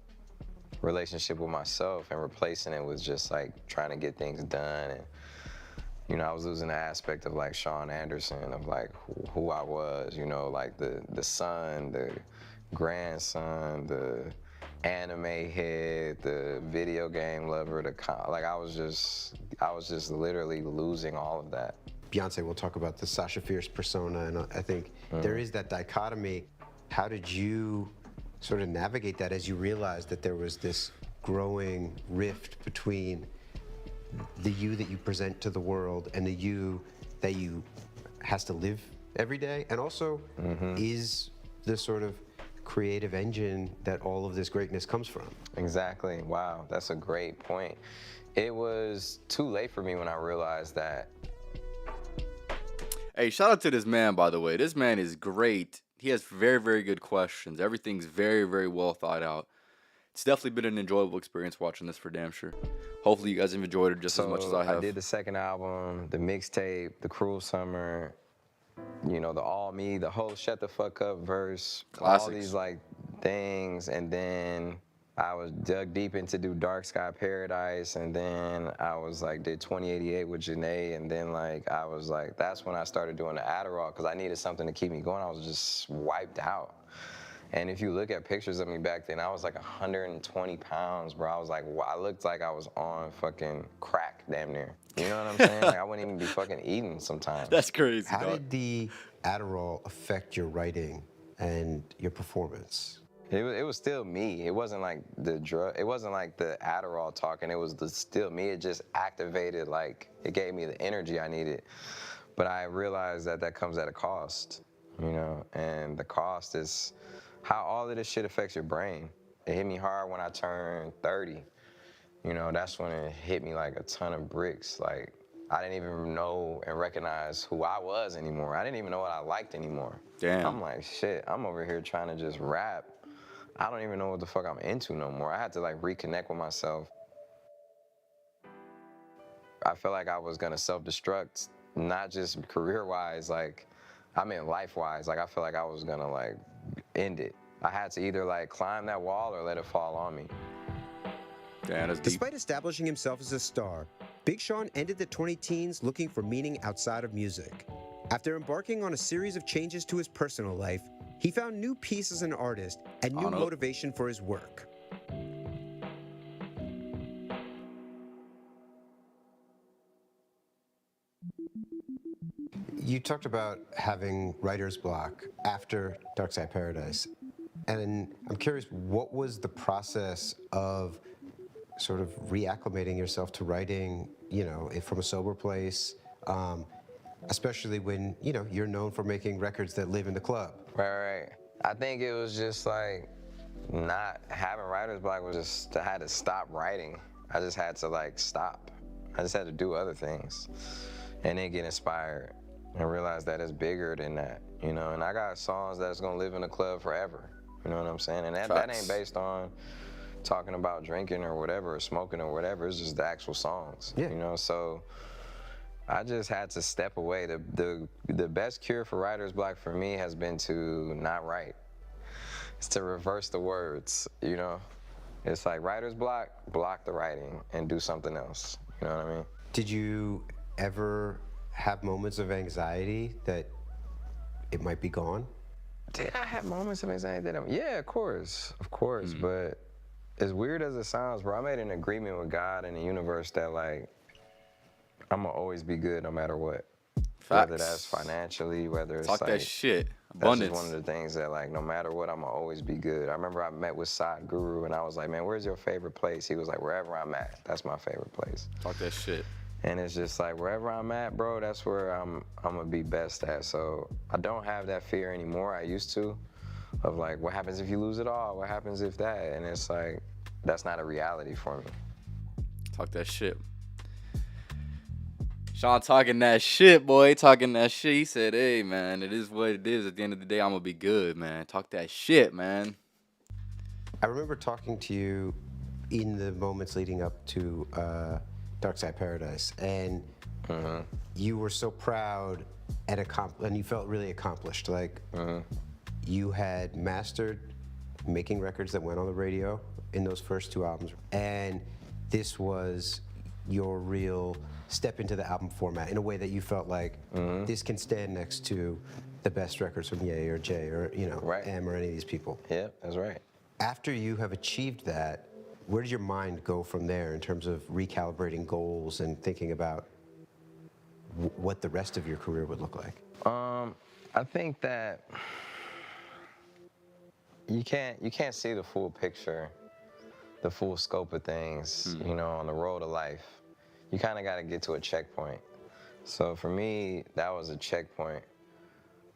S2: relationship with myself and replacing it with just like trying to get things done. And you know, I was losing the aspect of like Sean Anderson, of like who I was, you know, like the son, the grandson, the anime head, the video game lover, like I was just literally losing all of that.
S3: Beyonce will talk about the Sasha Fierce persona, and I think there is that dichotomy. How did you sort of navigate that as you realized that there was this growing rift between the you that you present to the world and the you that you has to live every day, and also is the sort of creative engine that all of this greatness comes from.
S2: Exactly. Wow, that's a great point. It was too late for me when I realized that.
S1: Hey, shout out to this man, by the way. This man is great. He has very, very good questions. Everything's very, very well thought out. It's definitely been an enjoyable experience watching this for damn sure. Hopefully you guys have enjoyed it just as much as I have.
S2: I did the second album, the mixtape, the Cruel Summer, you know, the All Me, the whole Shut the Fuck Up verse,
S1: Classics.
S2: all these like things, and then I was dug deep into do Dark Sky Paradise, and then I was like did 2088 with Janae, and then like I was like, that's when I started doing the Adderall because I needed something to keep me going. I was just wiped out. And if you look at pictures of me back then, I was like 120 pounds, bro. I was like, I looked like I was on fucking crack, damn near. You know what I'm saying? Like I wouldn't even be fucking eating sometimes.
S1: That's crazy,
S3: How
S1: dog.
S3: did the Adderall affect your writing and your performance?
S2: It was still me. It wasn't like the drug. It wasn't like the Adderall talking. It was still me. It just activated, like, it gave me the energy I needed. But I realized that that comes at a cost, you know? And the cost is how all of this shit affects your brain. It hit me hard when I turned 30. You know, that's when it hit me like a ton of bricks. Like, I didn't even know and recognize who I was anymore. I didn't even know what I liked anymore.
S1: Damn.
S2: I'm like, shit, I'm over here trying to just rap. I don't even know what the fuck I'm into no more. I had to like reconnect with myself. I felt like I was gonna self-destruct, not just career-wise, like, I mean life-wise. Like, I felt like I was gonna like end it. I had to either like climb that wall or let it fall on me.
S1: Damn, that's deep.
S3: Despite establishing himself as a star, Big Sean ended the 20-teens looking for meaning outside of music. After embarking on a series of changes to his personal life, he found new peace as an artist and new motivation for his work. You talked about having writer's block after Dark Side Paradise. And I'm curious, what was the process of sort of reacclimating yourself to writing, you know, from a sober place, especially when, you know, you're known for making records that live in the club?
S2: Right. I think it was just like not having writer's block was just, I had to stop writing. I just had to like stop. I just had to do other things and then get inspired and realize that it's bigger than that, you know? And I got songs that's gonna live in the club forever, you know what I'm saying? And that ain't based on talking about drinking or whatever, or smoking or whatever. It's just the actual songs, you know? So I just had to step away. The best cure for writer's block for me has been to not write. It's to reverse the words, you know? It's like writer's block, block the writing and do something else, you know what I mean?
S3: Did you ever have moments of anxiety that it might be gone?
S2: Did I have moments of anxiety that yeah, of course, but as weird as it sounds, bro, I made an agreement with God and the universe that like, I'm gonna always be good no matter what.
S1: Facts.
S2: Whether that's financially, whether it's
S1: Talk
S2: like,
S1: that shit.
S2: That's
S1: Abundance.
S2: just one of the things that like, no matter what, I'm gonna always be good. I remember I met with Sad Guru and I was like, man, where's your favorite place? He was like, wherever I'm at, that's my favorite place.
S1: Talk that shit.
S2: And it's just like, wherever I'm at, bro, that's where I'm gonna be best at. So I don't have that fear anymore. I used to, of like, what happens if you lose it all? What happens if that? And it's like, that's not a reality for me.
S1: Talk that shit. Sean talking that shit, boy. Talking that shit. He said, hey, man, it is what it is. At the end of the day, I'm going to be good, man. Talk that shit, man.
S3: I remember talking to you in the moments leading up to Dark Side Paradise, and you were so proud and you felt really accomplished. Like, you had mastered making records that went on the radio in those first two albums, and this was your real step into the album format in a way that you felt like this can stand next to the best records from Ye or Jay or, you know, M or any of these people.
S2: Yeah, that's right.
S3: After you have achieved that, where does your mind go from there in terms of recalibrating goals and thinking about what the rest of your career would look like?
S2: I think that you can't see the full picture, the full scope of things, you know, on the road of life. You kind of got to get to a checkpoint. So for me, that was a checkpoint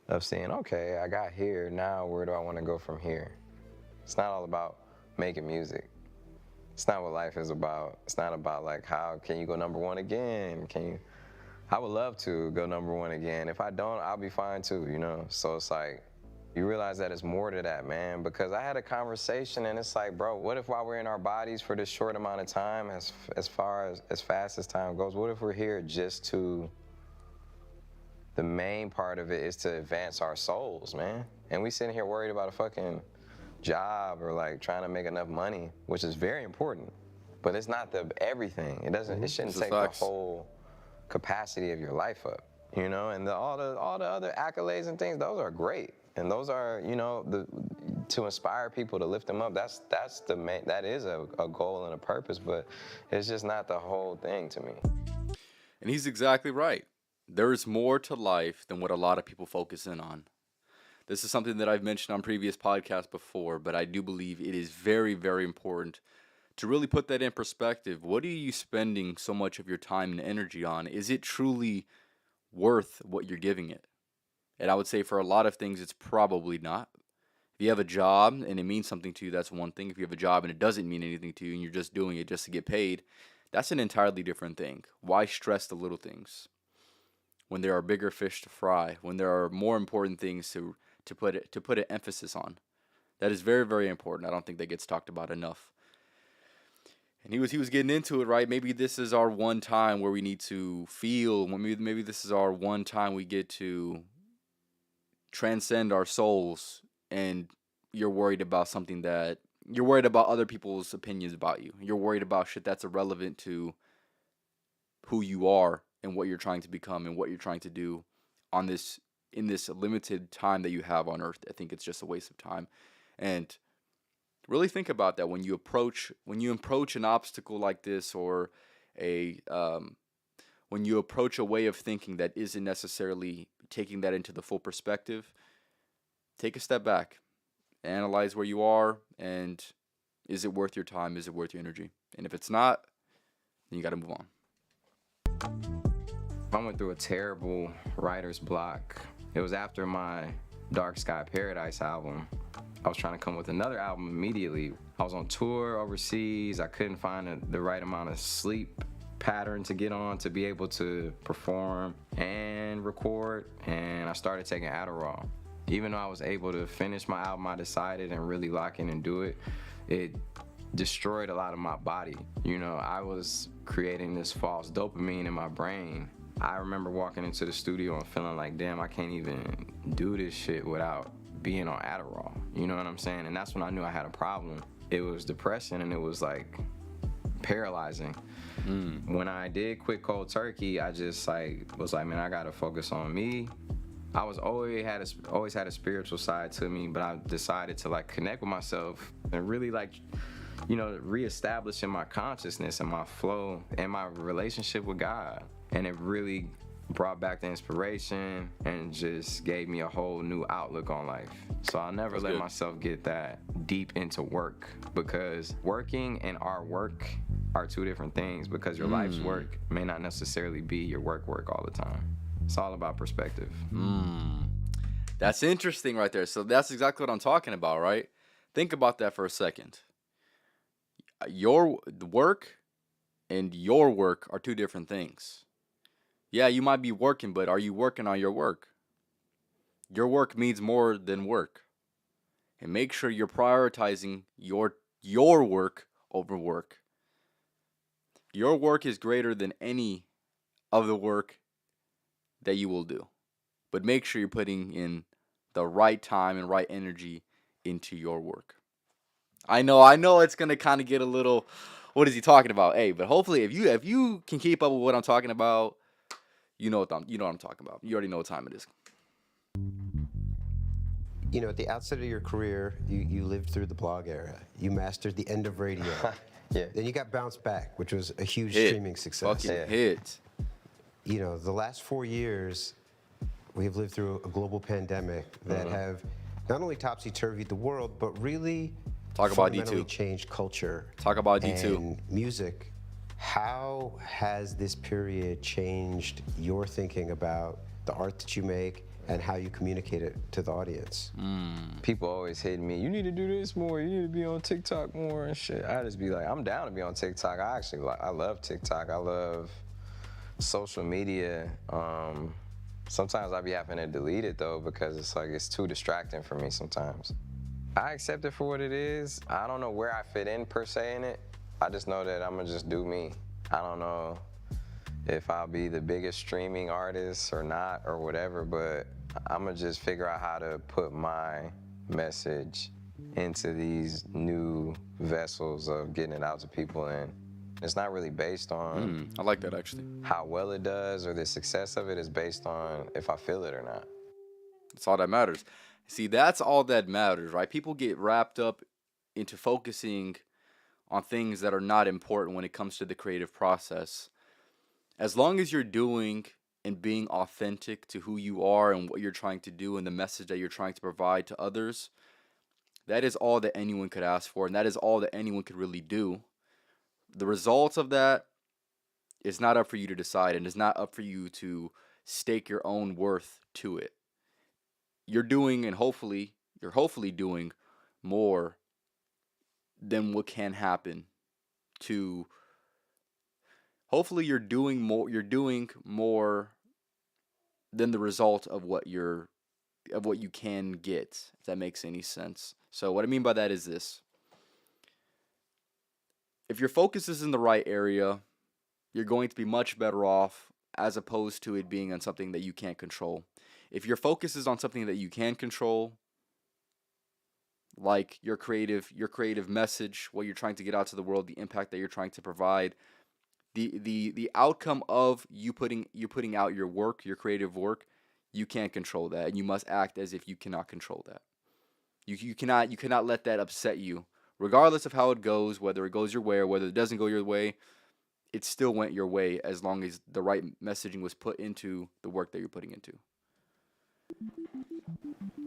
S2: of saying, okay, I got here, now where do I want to go from here? It's not all about making music. It's not what life is about. It's not about like, how can you go #1 again? I would love to go #1 again. If I don't, I'll be fine too, you know? So it's like, you realize that it's more to that, man. Because I had a conversation and it's like, bro, what if while we're in our bodies for this short amount of time, as fast as time goes, what if we're here just to, the main part of it is to advance our souls, man. And we sitting here worried about a fucking job or like trying to make enough money, which is very important, but it's not the everything. It shouldn't take the whole capacity of your life up, you know. And all the other accolades and things, those are great, and those are, you know, to inspire people, to lift them up. That's the main. That is a goal and a purpose, but it's just not the whole thing to me.
S1: And he's exactly right. There is more to life than what a lot of people focus in on. This is something that I've mentioned on previous podcasts before, but I do believe it is very, very important to really put that in perspective. What are you spending so much of your time and energy on? Is it truly worth what you're giving it? And I would say for a lot of things, it's probably not. If you have a job and it means something to you, that's one thing. If you have a job and it doesn't mean anything to you and you're just doing it just to get paid, that's an entirely different thing. Why stress the little things when there are bigger fish to fry, when there are more important things to put an emphasis on? That is very, very important. I don't think that gets talked about enough. And he was getting into it, right? Maybe this is our one time where we need to feel. Maybe this is our one time we get to transcend our souls. And you're worried about something that you're worried about other people's opinions about you. You're worried about shit that's irrelevant to who you are and what you're trying to become and what you're trying to do in this limited time that you have on earth. I think it's just a waste of time. And really think about that when you approach an obstacle like this, or when you approach a way of thinking that isn't necessarily taking that into the full perspective. Take a step back, analyze where you are, and is it worth your time? Is it worth your energy? And if it's not, then you got to move on.
S2: I went through a terrible writer's block. It was after my Dark Sky Paradise album. I was trying to come with another album immediately. I was on tour overseas. I couldn't find the right amount of sleep pattern to get on to be able to perform and record, and I started taking Adderall. Even though I was able to finish my album, I decided and really lock in and do it, it destroyed a lot of my body. You know, I was creating this false dopamine in my brain. I remember walking into the studio and feeling like, damn, I can't even do this shit without being on Adderall. You know what I'm saying? And that's when I knew I had a problem. It was depression, and it was like paralyzing. When I did quit cold turkey, I just was like, man, I gotta focus on me. I always had a spiritual side to me, but I decided to like connect with myself and really reestablishing my consciousness and my flow and my relationship with God. And it really brought back the inspiration and just gave me a whole new outlook on life. So I'll never let myself get that deep into work, because working and our work are two different things, because your life's work may not necessarily be your work all the time. It's all about perspective.
S1: That's interesting right there. So that's exactly what I'm talking about, right? Think about that for a second. Your work and your work are two different things. Yeah, you might be working, but are you working on your work? Your work means more than work. And make sure you're prioritizing your work over work. Your work is greater than any of the work that you will do. But make sure you're putting in the right time and right energy into your work. I know it's gonna kind of get a little, what is he talking about? Hey, but hopefully if you can keep up with what I'm talking about, you know what I'm talking about. You already know what time it is.
S3: You know, at the outset of your career, you lived through the blog era. You mastered the end of radio.
S2: Yeah.
S3: Then you got bounced back, which was a huge
S1: Hit.
S3: streaming success.
S1: Fucking hit.
S3: You know, the last 4 years, we've lived through a global pandemic that have not only topsy-turvied the world, but really fundamentally changed culture.
S1: Talk about D2.
S3: And music. How has this period changed your thinking about the art that you make and how you communicate it to the audience?
S2: People always hit me, you need to do this more, you need to be on TikTok more and shit. I just be like, I'm down to be on TikTok. I love TikTok. I love social media. Sometimes I be having to delete it though because it's like it's too distracting for me sometimes. I accept it for what it is. I don't know where I fit in per se in it. I just know that I'm gonna just do me. I don't know if I'll be the biggest streaming artist or not or whatever, but I'm gonna just figure out how to put my message into these new vessels of getting it out to people, and it's not really based on
S1: I like that actually.
S2: how well it does or the success of it. Is based on if I feel it or not.
S1: That's all that matters. See, that's all that matters, right? People get wrapped up into focusing on things that are not important when it comes to the creative process. As long as you're doing and being authentic to who you are and what you're trying to do and the message that you're trying to provide to others, that is all that anyone could ask for, and that is all that anyone could really do. The results of that is not up for you to decide, and it's not up for you to stake your own worth to it. You're doing, and you're hopefully doing more than what can happen to hopefully you're doing more than the result of what you can get, if that makes any sense. So what I mean by that is this: if your focus is in the right area, you're going to be much better off as opposed to it being on something that you can't control. If your focus is on something that you can control, like your creative message, what you're trying to get out to the world, the impact that you're trying to provide, the outcome of you putting out your work, your creative work, you can't control that, and you must act as if you cannot control that. You cannot let that upset you, regardless of how it goes, whether it goes your way or whether it doesn't go your way. It still went your way as long as the right messaging was put into the work that you're putting into.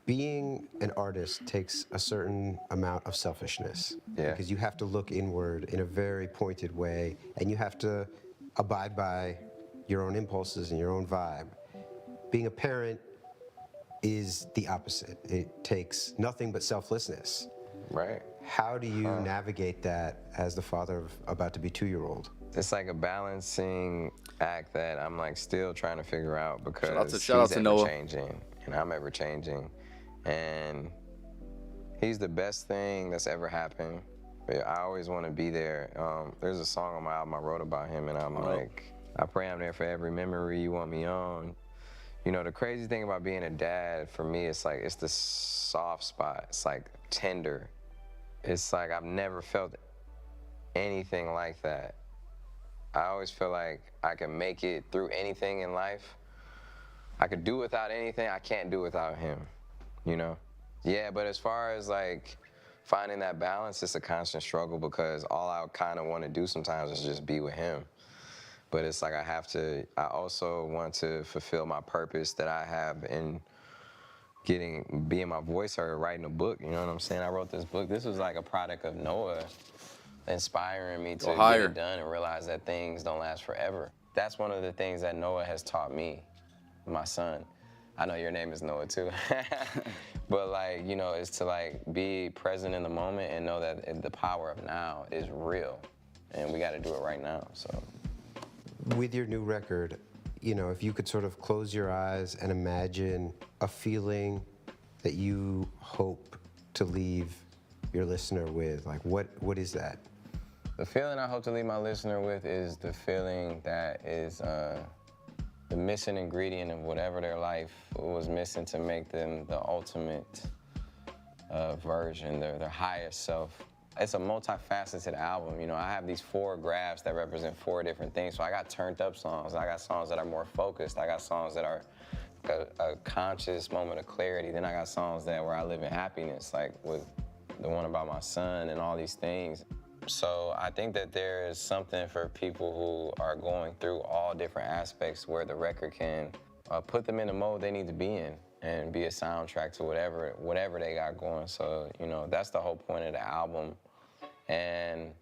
S3: Being an artist takes a certain amount of selfishness.
S2: Yeah.
S3: Because you have to look inward in a very pointed way, and you have to abide by your own impulses and your own vibe. Being a parent is the opposite. It takes nothing but selflessness.
S2: Right.
S3: How do you navigate that as the father of about to be 2-year-old?
S2: It's like a balancing act that I'm like still trying to figure out because
S1: shout out to
S2: he's
S1: Noah.
S2: ever changing and I'm ever changing, and he's the best thing that's ever happened. But I always want to be there. There's a song on my album I wrote about him, and I'm like, I pray I'm there for every memory you want me on. You know, the crazy thing about being a dad for me, it's like it's the soft spot. It's like tender. It's like I've never felt anything like that. I always feel like I can make it through anything in life. I could do without anything. I can't do without him, you know? Yeah, but as far as like finding that balance, it's a constant struggle because all I kind of want to do sometimes is just be with him. But it's like I also want to fulfill my purpose that I have in being my voice heard, writing a book, you know what I'm saying? I wrote this book. This was like a product of Noah inspiring me to get it done and realize that things don't last forever. That's one of the things that Noah has taught me, my son. I know your name is Noah too. But like, you know, it's to like be present in the moment and know that the power of now is real and we got to do it right now, so.
S3: With your new record, you know, if you could sort of close your eyes and imagine a feeling that you hope to leave your listener with, like what is that?
S2: The feeling I hope to leave my listener with is the feeling that is the missing ingredient of whatever their life was missing to make them the ultimate version, their highest self. It's a multifaceted album. You know, I have these 4 graphs that represent 4 different things. So I got turned up songs. I got songs that are more focused. I got songs that are a conscious moment of clarity. Then I got songs where I live in happiness, like with the one about my son and all these things. So I think that there is something for people who are going through all different aspects where the record can put them in the mode they need to be in and be a soundtrack to whatever they got going. So, you know, that's the whole point of the album. And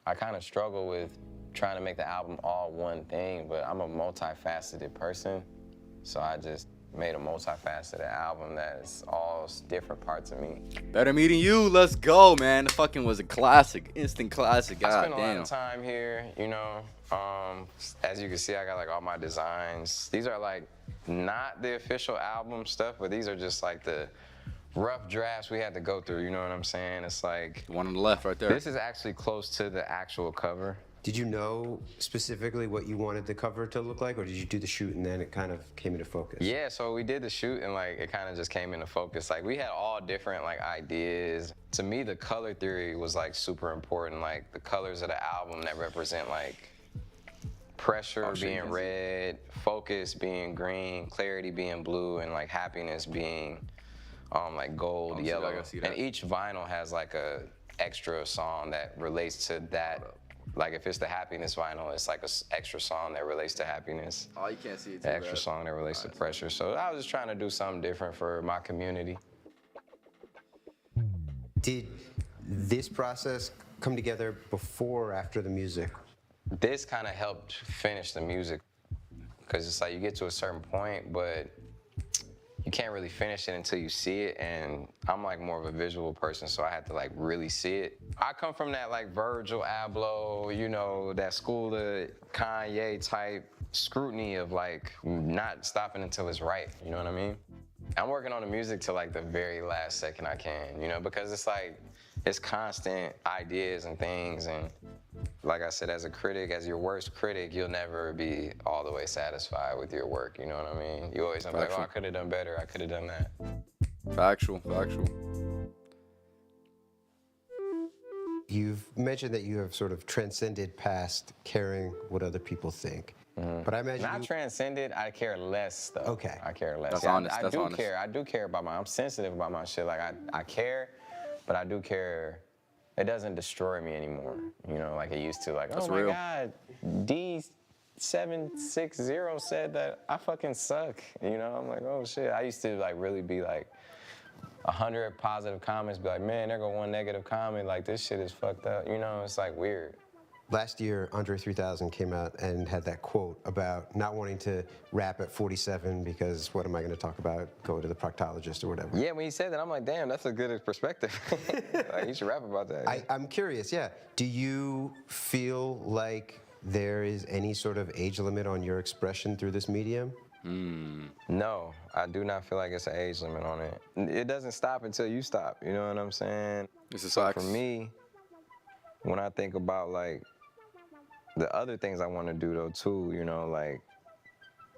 S2: I kind of struggle with trying to make the album all one thing, but I'm a multifaceted person. So I just made a multifaceted album that's all different parts of me.
S1: Better Meeting You, let's go, man. The fucking was a classic, instant classic.
S2: I
S1: God
S2: spent a lot
S1: damn.
S2: of time here, you know. As you can see, I got like all my designs. These are like not the official album stuff, but these are just like the rough drafts we had to go through, you know what I'm saying? It's like,
S1: The one on the left right there.
S2: this is actually close to the actual cover.
S3: Did you know specifically what you wanted the cover to look like, or did you do the shoot and then it kind of came into focus?
S2: Yeah, so we did the shoot and like it kind of just came into focus. Like we had all different like ideas. To me, the color theory was like super important. Like the colors of the album that represent like pressure being red, focus being green, clarity being blue, and like happiness being like gold, yellow. And each vinyl has like a extra song that relates to that. Like if it's the happiness vinyl, it's like an extra song that relates to happiness.
S1: Oh, you can't see it.
S2: The extra song that relates to pressure. So I was just trying to do something different for my community.
S3: Did this process come together before or after the music?
S2: This kind of helped finish the music, because it's like you get to a certain point, but you can't really finish it until you see it, and I'm like more of a visual person, so I had to like really see it. I come from that like Virgil Abloh, you know, that school of Kanye type scrutiny of like not stopping until it's right, you know what I mean? I'm working on the music till like the very last second I can, you know, because it's like, it's constant ideas and things, and like I said, as a critic, as your worst critic, you'll never be all the way satisfied with your work, you know what I mean? You always think like, oh, I could have done better, I could have done that.
S1: Factual.
S3: You've mentioned that you have sort of transcended past caring what other people think. But I imagine
S2: Not transcended, I care less though.
S3: Okay.
S2: I care less.
S1: That's
S2: Yeah,
S1: honest, that's honest.
S2: I do care about I'm sensitive about my shit. Like I care, but I do care. It doesn't destroy me anymore, you know, like it used to. Like,
S1: That's
S2: oh my
S1: real.
S2: God, D760 said that I fucking suck, you know? I'm like, oh shit. I used to like really be like 100 positive comments, be like, man, there go one negative comment, like this shit is fucked up, you know? It's like weird.
S3: last year, Andre 3000 came out and had that quote about not wanting to rap at 47 because what am I going to talk about? Go to the proctologist or whatever.
S2: Yeah, when he said that, I'm like, damn, that's a good perspective. Like, you should rap about that.
S3: I'm curious, yeah. Do you feel like there is any sort of age limit on your expression through this medium?
S2: No, I do not feel like it's an age limit on it. It doesn't stop until you stop, you know what I'm saying?
S1: This is
S2: So
S1: facts.
S2: for me, when I think about like the other things I want to do though too, you know, like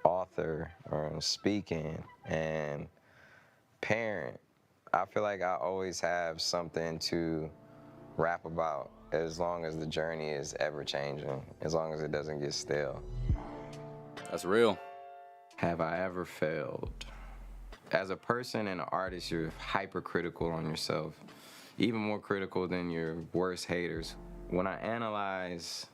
S2: author or speaking and parent, I feel like I always have something to rap about as long as the journey is ever changing, as long as it doesn't get stale.
S1: That's real.
S2: Have I ever failed? As a person and an artist, you're hypercritical on yourself, even more critical than your worst haters. When I analyze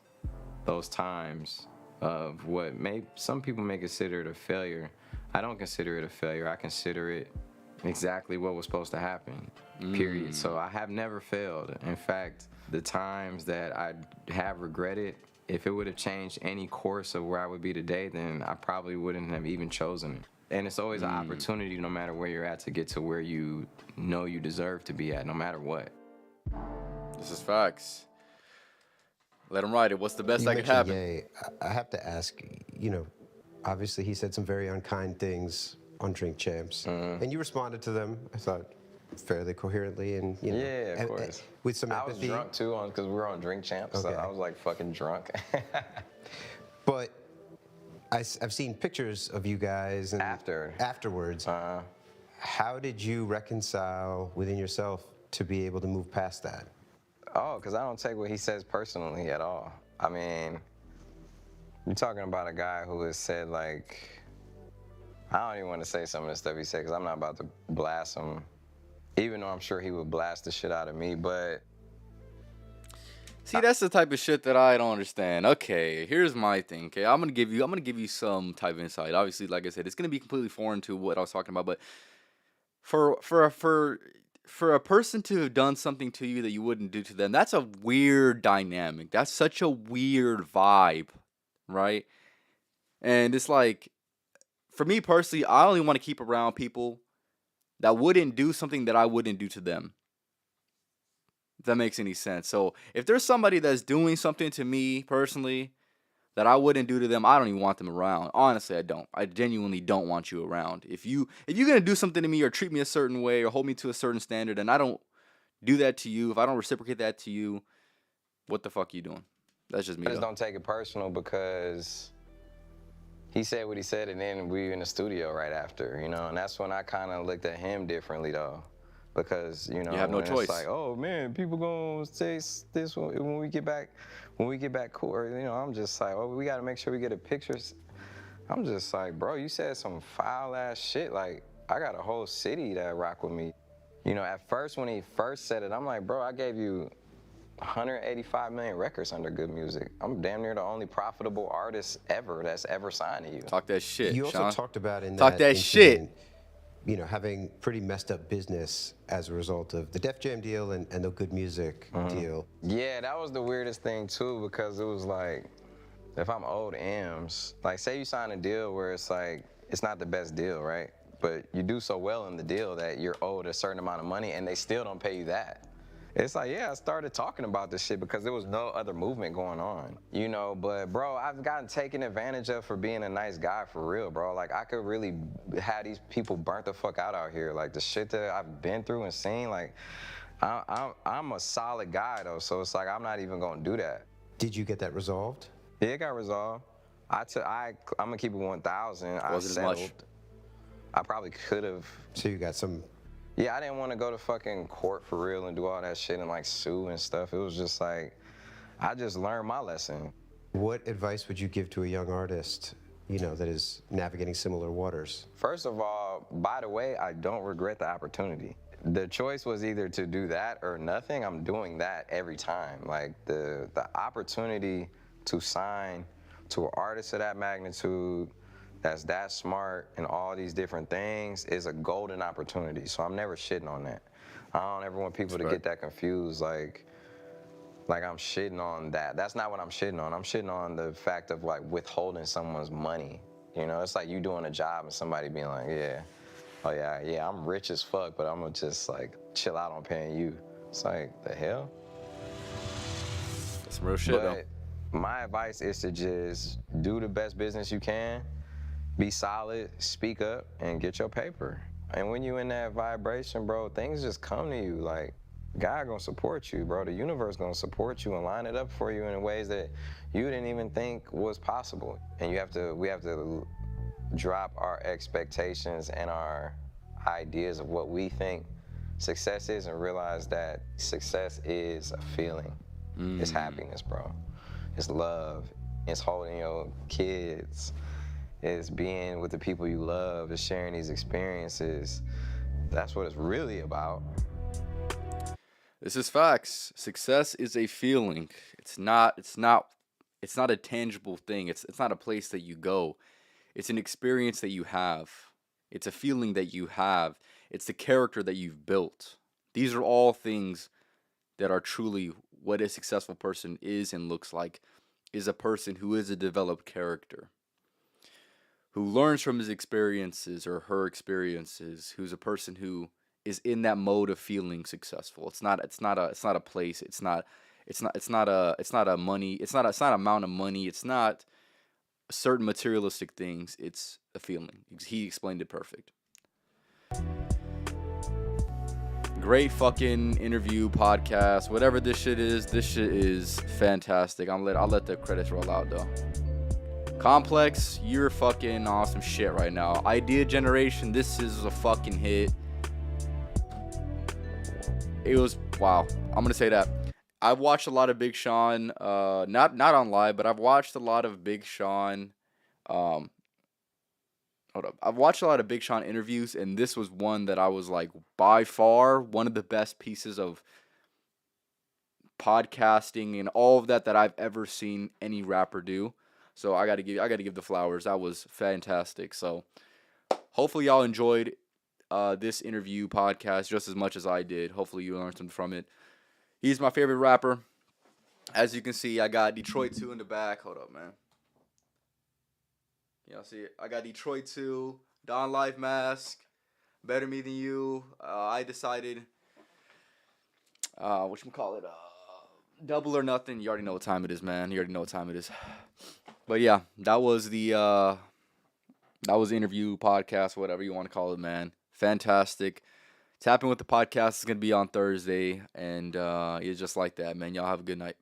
S2: those times of what some people may consider it a failure, I don't consider it a failure. I consider it exactly what was supposed to happen, period. So I have never failed. In fact, the times that I have regretted, if it would have changed any course of where I would be today, then I probably wouldn't have even chosen it. And it's always an opportunity, no matter where you're at, to get to where you know you deserve to be at, no matter what.
S1: This is facts. Let him write it. What's the best that could
S3: mentioned
S1: happen?
S3: Ye. I have to ask, you know, obviously he said some very unkind things on Drink Champs, and you responded to them, I thought, fairly coherently and, you know.
S2: Yeah, of course.
S3: With some
S2: I was
S3: empathy.
S2: drunk too, because we were on Drink Champs, so
S3: Okay.
S2: I was like fucking drunk.
S3: But I've seen pictures of you guys and afterwards. How did you reconcile within yourself to be able to move past that?
S2: Oh, because I don't take what he says personally at all. I mean, you're talking about a guy who has said, like, I don't even want to say some of the stuff he said because I'm not about to blast him, even though I'm sure he would blast the shit out of me, but...
S1: See, that's the type of shit that I don't understand. Okay, here's my thing. Okay, I'm gonna give you some type of insight. Obviously, like I said, it's gonna be completely foreign to what I was talking about. But for a person to have done something to you that you wouldn't do to them, that's a weird dynamic. That's such a weird vibe, right? And it's like, for me personally, I only want to keep around people that wouldn't do something that I wouldn't do to them. If that makes any sense. So if there's somebody that's doing something to me personally that I wouldn't do to them, I don't even want them around. Honestly, I don't. I genuinely don't want you around. If you're gonna do something to me or treat me a certain way or hold me to a certain standard, and I don't do that to you, if I don't reciprocate that to you, what the fuck are you doing? That's just me.
S2: I just
S1: Though.
S2: don't take it personal because he said what he said, and then we were in the studio right after, you know, and that's when I kind of looked at him differently, though, because, you know,
S1: You have no
S2: when
S1: choice.
S2: it's like, oh man, people gonna say this when we get back, cool, or, you know, I'm just like, oh, we gotta make sure we get a picture. I'm just like, bro, you said some foul ass shit. Like, I got a whole city that rock with me. You know, at first when he first said it, I'm like, bro, I gave you 185 million records under Good Music. I'm damn near the only profitable artist ever that's ever signed to you.
S1: Talk that shit,
S3: You also
S1: Sean.
S3: talked about in
S1: Talk that
S3: incident,
S1: shit.
S3: you know, having pretty messed up business as a result of the Def Jam deal and the Good Music deal.
S2: Yeah, that was the weirdest thing too, because it was like, if I'm owed M's, like say you sign a deal where it's like, it's not the best deal, right? But you do so well in the deal that you're owed a certain amount of money and they still don't pay you that. It's like, yeah, I started talking about this shit because there was no other movement going on, you know, but bro, I've gotten taken advantage of for being a nice guy for real, bro. Like I could really have these people burnt the fuck out here. Like the shit that I've been through and seen, like I'm a solid guy though. So it's like, I'm not even gonna do that.
S3: Did you get that resolved?
S2: Yeah, it got resolved. I'm gonna keep it 1,000. I
S1: Wasn't as much.
S2: settled. I probably could have.
S3: So you got some.
S2: Yeah, I didn't want to go to fucking court for real and do all that shit and like sue and stuff. It was just like, I just learned my lesson.
S3: What advice would you give to a young artist, you know, that is navigating similar waters?
S2: First of all, by the way, I don't regret the opportunity. The choice was either to do that or nothing. I'm doing that every time. Like the opportunity to sign to an artist of that magnitude, that's that smart and all these different things is a golden opportunity. So I'm never shitting on that. I don't ever want people to get that confused, like I'm shitting on that. That's not what I'm shitting on. I'm shitting on the fact of like withholding someone's money. You know, it's like you doing a job and somebody being like, yeah, oh yeah, I'm rich as fuck, but I'm gonna just like chill out on paying you. It's like, the hell?
S1: That's some real shit, though.
S2: My advice is to just do the best business you can, be solid, speak up, and get your paper. And when you in that vibration, bro, things just come to you. Like, God gonna support you, bro. The universe gonna support you and line it up for you in ways that you didn't even think was possible. And we have to drop our expectations and our ideas of what we think success is and realize that success is a feeling. It's happiness, bro. It's love. It's holding your kids. It's being with the people you love. It's sharing these experiences. That's what it's really about.
S1: This is facts. Success is a feeling. It's not a tangible thing. It's not a place that you go. It's an experience that you have. It's a feeling that you have. It's the character that you've built. These are all things that are truly what a successful person is and looks like, is a person who is a developed character, who learns from his experiences or her experiences, who's a person who is in that mode of feeling successful. It's not a place. It's not a money. It's not amount of money. It's not certain materialistic things. It's a feeling. He explained it perfect. Great fucking interview, podcast, whatever this shit is fantastic. I'll let the credits roll out though. Complex, you're fucking awesome shit right now. Idea generation, this is a fucking hit. It was wow. I'm gonna say that. I've watched a lot of Big Sean, not on live, but I've watched a lot of Big Sean. I've watched a lot of Big Sean interviews, and this was one that I was like, by far, one of the best pieces of podcasting and all of that I've ever seen any rapper do. So I gotta give the flowers. That was fantastic. So hopefully y'all enjoyed this interview podcast just as much as I did. Hopefully you learned something from it. He's my favorite rapper. As you can see, I got Detroit 2 in the back. Hold up, man. You know, see, I got Detroit too. Don Life Mask. Better Me Than You. I decided. Whatchamacallit? Double or Nothing. You already know what time it is, man. You already know what time it is. But yeah, that was the interview, podcast, whatever you want to call it, man. Fantastic. Tapping with the podcast is gonna be on Thursday, and it's just like that, man. Y'all have a good night.